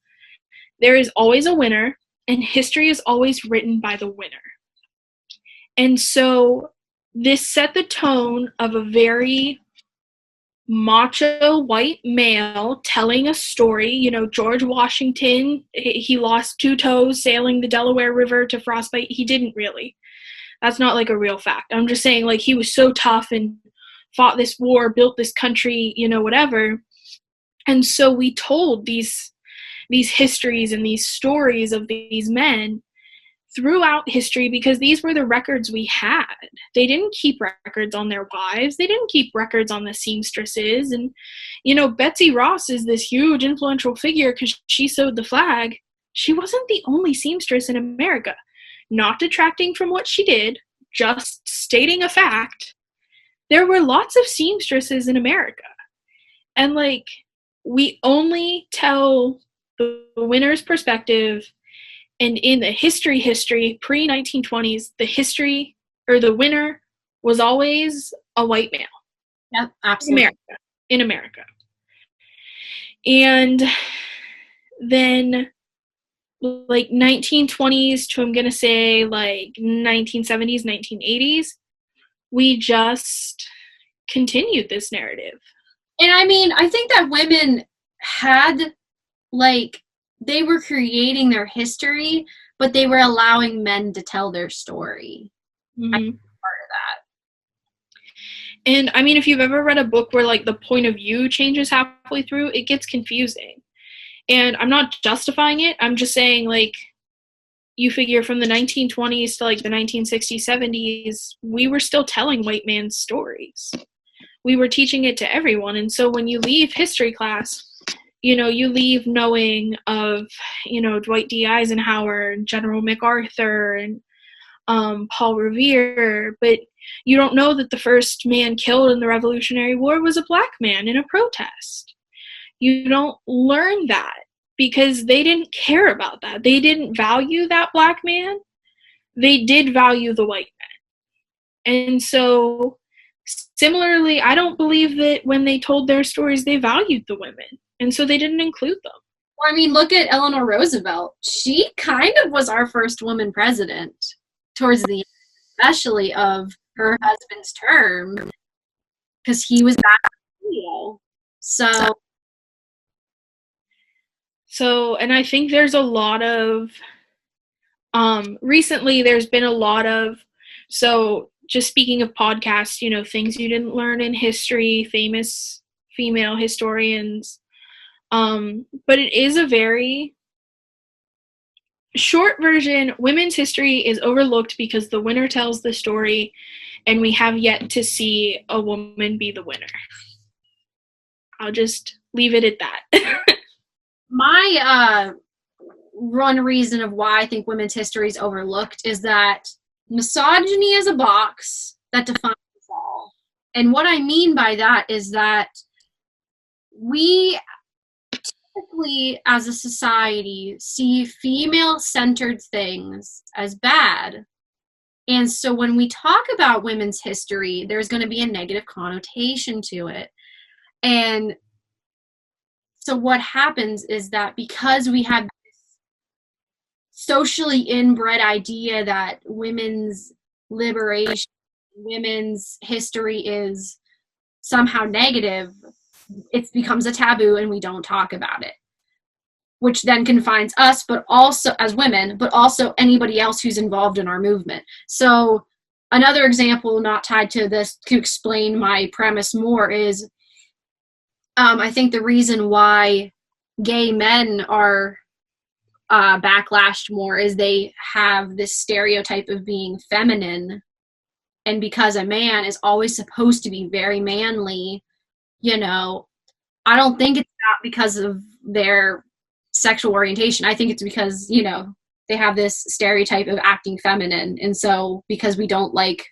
There is always a winner, and history is always written by the winner. And so this set the tone of a very macho white male telling a story. You know, George Washington, he lost 2 toes sailing the Delaware River to frostbite. He didn't really. That's not like a real fact. I'm just saying, like, he was so tough and fought this war, built this country, you know, whatever. And so we told these histories and these stories of these men throughout history because these were the records we had. They didn't keep records on their wives. They didn't keep records on the seamstresses. And, you know, Betsy Ross is this huge influential figure because she sewed the flag. She wasn't the only seamstress in America. Not detracting from what she did, just stating a fact. There were lots of seamstresses in America. And, like, we only tell the winner's perspective. And in the history, pre-1920s, the winner was always a white male.
Yep, absolutely.
In America. And then, like, 1920s to, I'm going to say, like, 1970s, 1980s, we just continued this narrative.
And I mean, I think that women had, like, they were creating their history, but they were allowing men to tell their story.
Mm-hmm.
I think part of
that. And I mean, if you've ever read a book where, like, the point of view changes halfway through, it gets confusing. And I'm not justifying it. I'm just saying, like, you figure from the 1920s to, like, the 1960s, 70s, we were still telling white man's stories. We were teaching it to everyone. And so when you leave history class, you know, you leave knowing of, you know, Dwight D. Eisenhower and General MacArthur and Paul Revere, but you don't know that the first man killed in the Revolutionary War was a black man in a protest. You don't learn that because they didn't care about that. They didn't value that black man. They did value the white man. And so, similarly, I don't believe that when they told their stories, they valued the women. And so they didn't include them.
Well, I mean, look at Eleanor Roosevelt. She kind of was our first woman president towards the end, especially of her husband's term, because he was back in the
So, and I think there's a lot of Recently there's been a lot of, so just speaking of podcasts, you know, things you didn't learn in history, famous female historians. But it is a very short version. Women's history is overlooked because the winner tells the story, and we have yet to see a woman be the winner. I'll just leave it at that.
My one reason of why I think women's history is overlooked is that misogyny is a box that defines us all. And what I mean by that is that we typically, as a society, see female-centered things as bad. And so when we talk about women's history, there's going to be a negative connotation to it. And so what happens is that because we have this socially inbred idea that women's liberation, women's history is somehow negative, it becomes a taboo and we don't talk about it, which then confines us, but also as women, but also anybody else who's involved in our movement. So another example not tied to this to explain my premise more is I think the reason why gay men are backlashed more is they have this stereotype of being feminine, and because a man is always supposed to be very manly, you know, I don't think it's not because of their sexual orientation. I think it's because, you know, they have this stereotype of acting feminine, and so because we don't like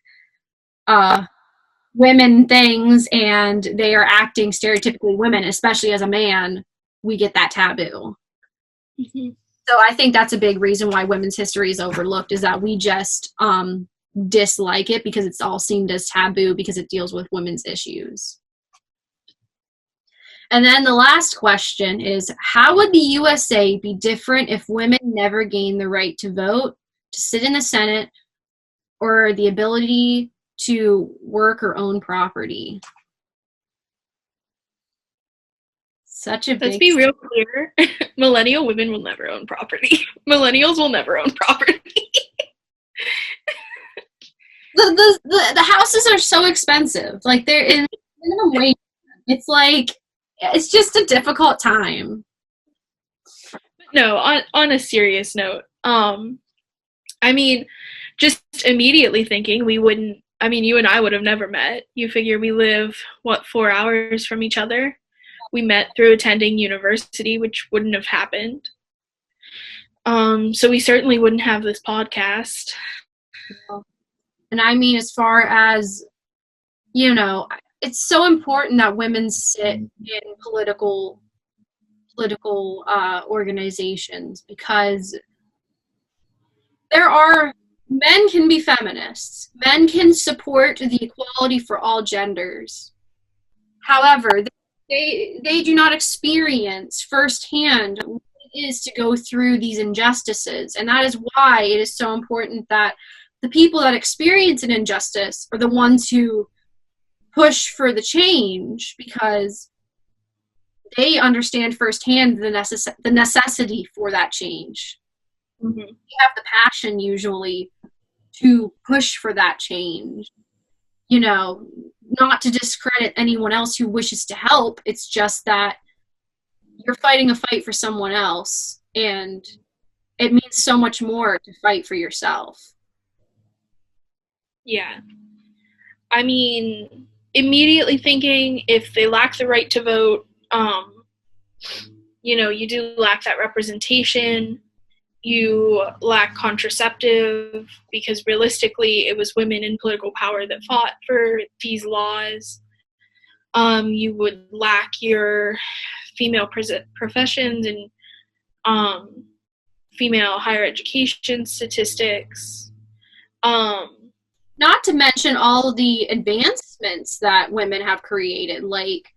women things and they are acting stereotypically women, especially as a man, we get that taboo.
Mm-hmm.
So I think that's a big reason why women's history is overlooked, is that we just dislike it because it's all seen as taboo because it deals with women's issues. And then the last question is, how would the USA be different if women never gained the right to vote, to sit in the Senate, or the ability to work or own property? Such a big...
Let's be real clear. Millennial women will never own property. Millennials will never own property.
The houses are so expensive. Like, they're in minimum wage. It's like, it's just a difficult time.
No, on a serious note, I mean, just immediately thinking we wouldn't, I mean, you and I would have never met. You figure we live, 4 hours from each other? We met through attending university, which wouldn't have happened. So we certainly wouldn't have this podcast.
And I mean, as far as, you know, it's so important that women sit in political organizations, because men can be feminists. Men can support the equality for all genders. However, they do not experience firsthand what it is to go through these injustices. And that is why it is so important that the people that experience an injustice are the ones who push for the change, because they understand firsthand the necessity for that change.
Mm-hmm.
You have the passion usually to push for that change. You know, not to discredit anyone else who wishes to help. It's just that you're fighting a fight for someone else, and it means so much more to fight for yourself.
Yeah. I mean, immediately thinking, if they lack the right to vote, you know, you do lack that representation. You lack contraceptive, because realistically it was women in political power that fought for these laws. You would lack your female professions and female higher education statistics.
Not to mention all the advancements that women have created, like,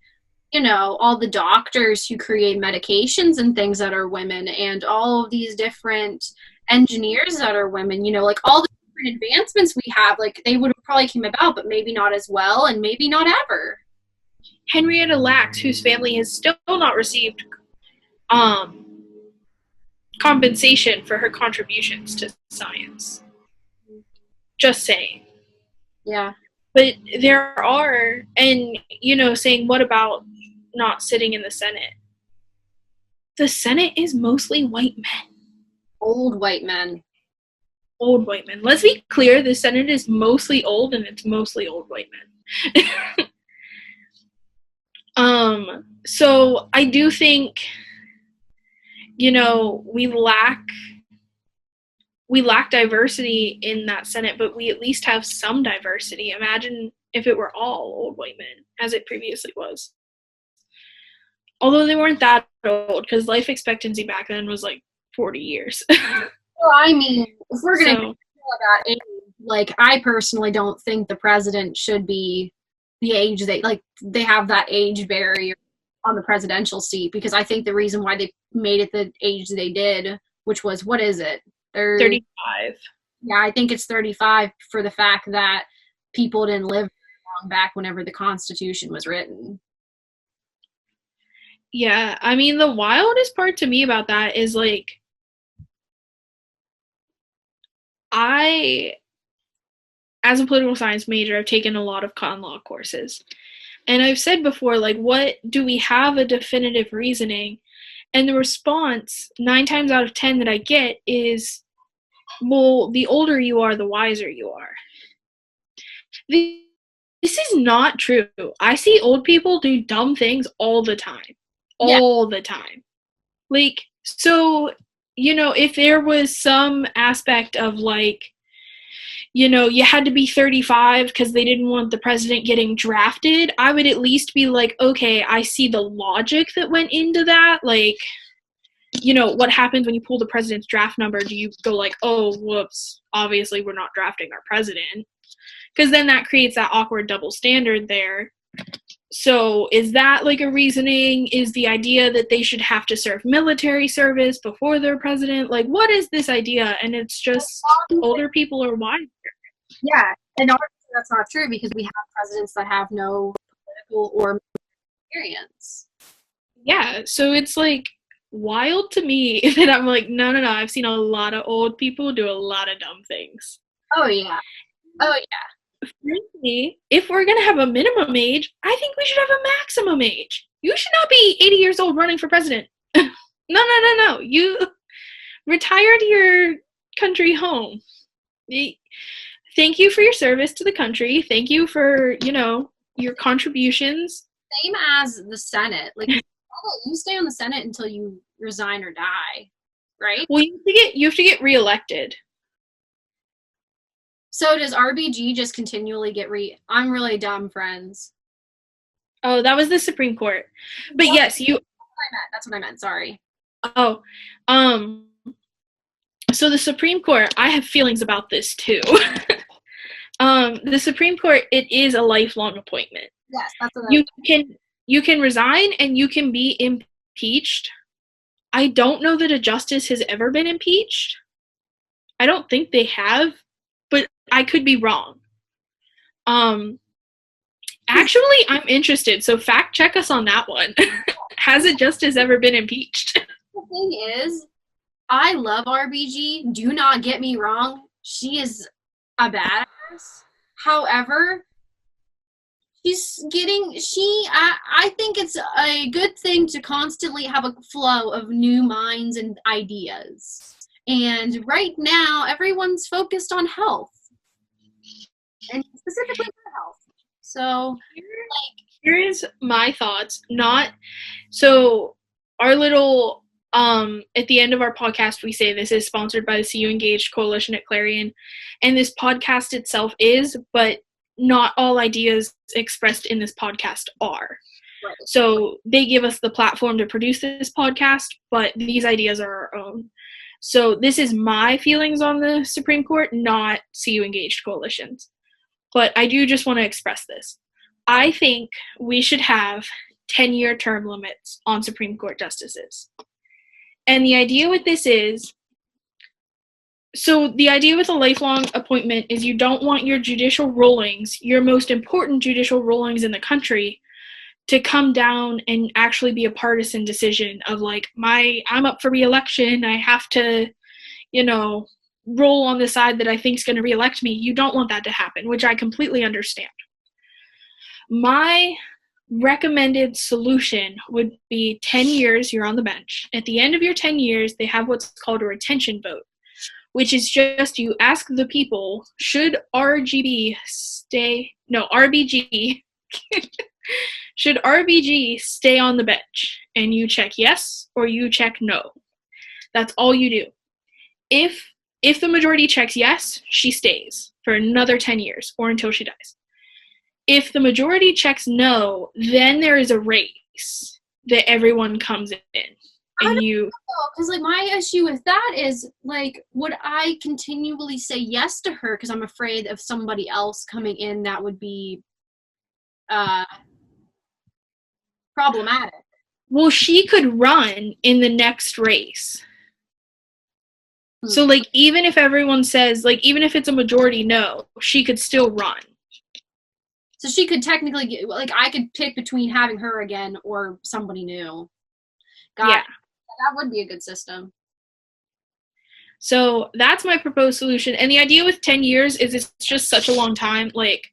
you know, all the doctors who create medications and things that are women, and all of these different engineers that are women, you know, like all the different advancements we have, like they would have probably came about, but maybe not as well, and maybe not ever.
Henrietta Lacks, whose family has still not received compensation for her contributions to science. Just saying.
Yeah.
But there are, and, saying, what about not sitting in the Senate? The Senate is mostly white men.
Old white men.
Old white men. Let's be clear, the Senate is mostly old, and it's mostly old white men. So I do think, we lack diversity in that Senate, but we at least have some diversity. Imagine if it were all old white men, as it previously was. Although they weren't that old, because life expectancy back then was like 40 years.
Well, I mean, if we're going to talk about age, like, I personally don't think the president should be the age they have that age barrier on the presidential seat, because I think the reason why they made it the age they did, which was, what is it?
35.
Yeah, I think it's 35 for the fact that people didn't live long back whenever the Constitution was written.
Yeah, I mean, the wildest part to me about that is, like, as a political science major, I've taken a lot of con law courses. And I've said before, like, what do we have a definitive reasoning? And the response, 9 times out of 10 that I get is, well, the older you are, the wiser you are. This is not true. I see old people do dumb things all the time. All the time. Like, so, if there was some aspect of, like, you had to be 35 because they didn't want the president getting drafted, I would at least be like, okay, I see the logic that went into that. Like, what happens when you pull the president's draft number? Do you go like, oh, whoops, obviously we're not drafting our president? Because then that creates that awkward double standard there. So is that like a reasoning? Is the idea that they should have to serve military service before they're president? Like, what is this idea? And it's just older people are wiser.
Yeah, and obviously that's not true, because we have presidents that have no political or experience.
Yeah, so it's like wild to me that I'm like, no, I've seen a lot of old people do a lot of dumb things.
Oh yeah.
Frankly, if we're going to have a minimum age, I think we should have a maximum age. You should not be 80 years old running for president. No. You retire to your country home. Thank you for your service to the country. Thank you for, your contributions.
Same as the Senate. Like, you stay on the Senate until you resign or die, right?
Well, you have to get reelected.
So does RBG just continually get I'm really dumb, friends.
Oh, that was the Supreme Court. But yes,
That's what I meant. Sorry.
Oh, so the Supreme Court, I have feelings about this too. The Supreme Court, it is a lifelong appointment.
Yes, that's what
you can resign and you can be impeached. I don't know that a justice has ever been impeached. I don't think they have, but I could be wrong. Actually, I'm interested, so fact check us on that one. Has a justice ever been impeached?
The thing is, I love RBG. Do not get me wrong. She is a badass. However, I think it's a good thing to constantly have a flow of new minds and ideas. And right now, everyone's focused on health. And specifically for health. So,
here is my thoughts. So our little, at the end of our podcast, we say this is sponsored by the See You Engaged Coalition at Clarion. And this podcast itself is, but not all ideas expressed in this podcast are. Right. So they give us the platform to produce this podcast, but these ideas are our own. So this is my feelings on the Supreme Court, not See You Engaged Coalition's. But I do just want to express this. I think we should have 10-year term limits on Supreme Court justices. And the idea with this is, so the idea with a lifelong appointment is you don't want your judicial rulings, your most important judicial rulings in the country, to come down and actually be a partisan decision of like, I'm up for re-election, I have to, roll on the side that I think is going to re-elect me. You don't want that to happen, which I completely understand. My recommended solution would be 10 years you're on the bench. At the end of your 10 years, they have what's called a retention vote, which is just you ask the people, should RBG should RBG stay on the bench? And you check yes or you check no. That's all you do. If the majority checks yes, she stays for another 10 years or until she dies. If the majority checks no, then there is a race that everyone comes in. And
because like my issue with that is like, would I continually say yes to her because I'm afraid of somebody else coming in that would be problematic?
Well, she could run in the next race. So like, even if everyone says, like, even if it's a majority no, she could still run.
So she could technically get, like, I could pick between having her again or somebody new.
Yeah.
That would be a good system.
So that's my proposed solution. And the idea with 10 years is it's just such a long time. Like,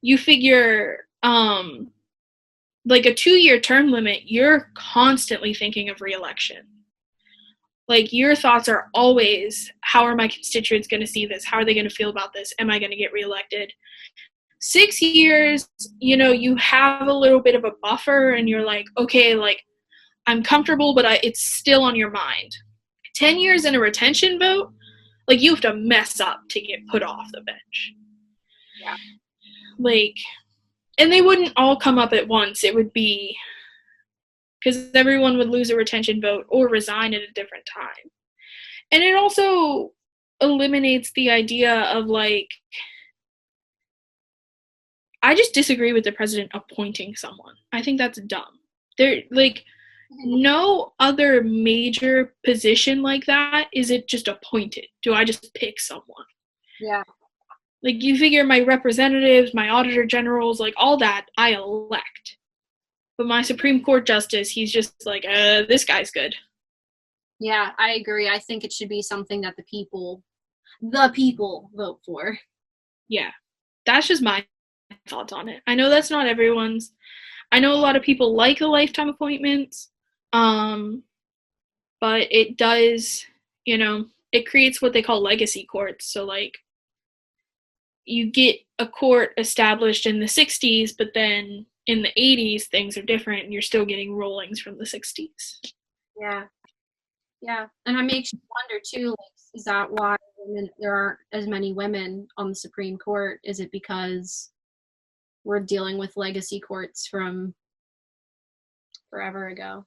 you figure, like a 2-year term limit, you're constantly thinking of re-election. Like, your thoughts are always, how are my constituents going to see this? How are they going to feel about this? Am I going to get reelected? 6 years, you have a little bit of a buffer and you're like, okay, like, I'm comfortable, but it's still on your mind. 10 years in a retention vote, like, you have to mess up to get put off the bench.
Yeah.
Like, and they wouldn't all come up at once. It would be, because everyone would lose a retention vote or resign at a different time. And it also eliminates the idea of, like, I just disagree with the president appointing someone. I think that's dumb. No other major position like that is it just appointed. Do I just pick someone?
Yeah.
Like, you figure my representatives, my auditor generals, like, all that, I elect. But my Supreme Court justice, he's just like, this guy's good.
Yeah, I agree. I think it should be something that the people vote for.
Yeah. That's just my thoughts on it. I know that's not everyone's. I know a lot of people like the lifetime appointments, but it does, it creates what they call legacy courts. So, like, you get a court established in the 60s, but then in the 80s, things are different, and you're still getting rulings from the 60s.
Yeah. Yeah. And it makes you wonder, too, like, is that why there aren't as many women on the Supreme Court? Is it because we're dealing with legacy courts from forever ago?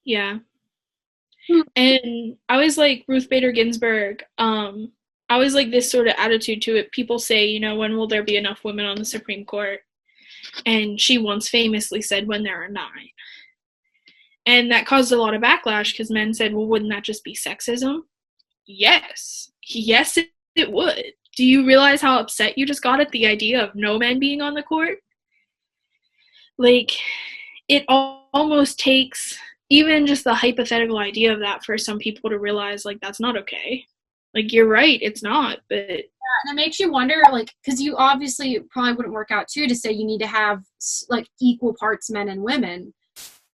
Yeah. And I was like Ruth Bader Ginsburg. I was like this sort of attitude to it. People say, when will there be enough women on the Supreme Court? And she once famously said, when there are 9. And that caused a lot of backlash because men said, well, wouldn't that just be sexism? Yes. Yes, it would. Do you realize how upset you just got at the idea of no men being on the court? Like, it almost takes even just the hypothetical idea of that for some people to realize, like, that's not okay. Like, you're right, it's not, but... Yeah,
and it makes you wonder, like, because you obviously probably wouldn't work out, too, to say you need to have, like, equal parts men and women.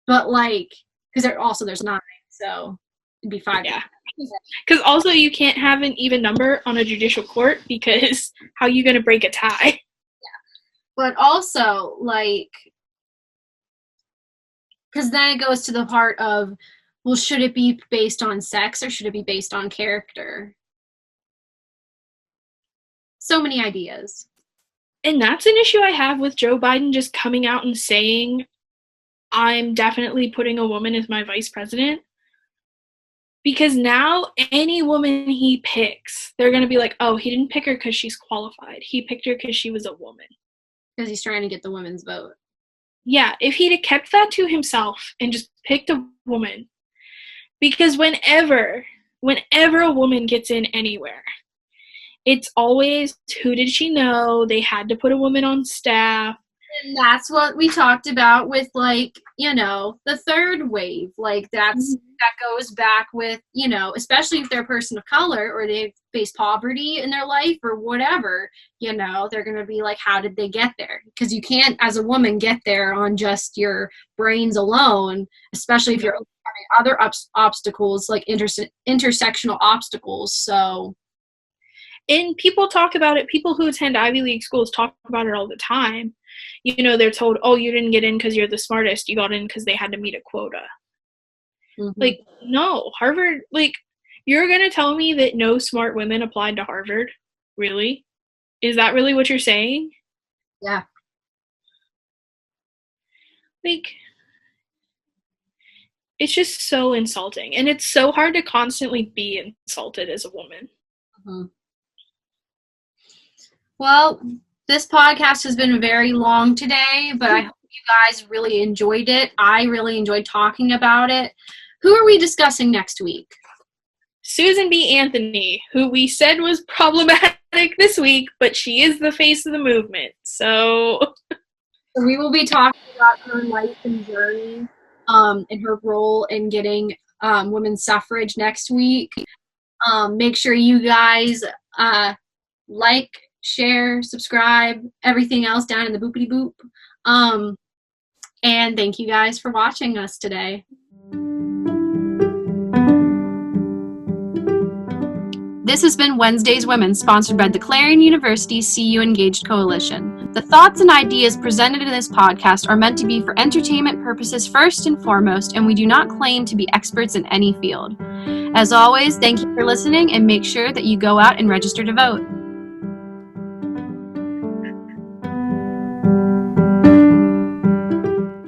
But, like, because there's 9, so it'd be 5.
Yeah. Because also you can't have an even number on a judicial court because how are you going to break a tie?
Yeah. But also, like... Because then it goes to the part of, well, should it be based on sex or should it be based on character? So many ideas.
And that's an issue I have with Joe Biden just coming out and saying, I'm definitely putting a woman as my vice president. Because now any woman he picks, they're going to be like, oh, he didn't pick her because she's qualified. He picked her because she was a woman. Because
he's trying to get the women's vote.
Yeah, if he'd have kept that to himself and just picked a woman, because whenever a woman gets in anywhere, it's always, who did she know? They had to put a woman on staff.
And that's what we talked about with, like, the third wave. Like, that goes back with, especially if they're a person of color or they face poverty in their life or whatever, they're going to be like, how did they get there? Because you can't, as a woman, get there on just your brains alone, especially if you're overcoming other obstacles, like intersectional obstacles. So.
And people talk about it. People who attend Ivy League schools talk about it all the time. They're told, oh, you didn't get in because you're the smartest. You got in because they had to meet a quota.
Mm-hmm.
Like, no, Harvard, like, you're going to tell me that no smart women applied to Harvard? Really? Is that really what you're saying?
Yeah.
Like, it's just so insulting. And it's so hard to constantly be insulted as a woman.
Mm-hmm. Well, this podcast has been very long today, but I hope you guys really enjoyed it. I really enjoyed talking about it. Who are we discussing next week?
Susan B. Anthony, who we said was problematic this week, but she is the face of the movement. So
we will be talking about her life and journey, and her role in getting women's suffrage next week. Make sure you guys like, share, subscribe, everything else down in the boopity boop. And thank you guys for watching us today. This has been Wednesday's Women, sponsored by the Clarion University CU Engaged Coalition. The thoughts and ideas presented in this podcast are meant to be for entertainment purposes first and foremost, and we do not claim to be experts in any field. As always, thank you for listening, and make sure that you go out and register to vote.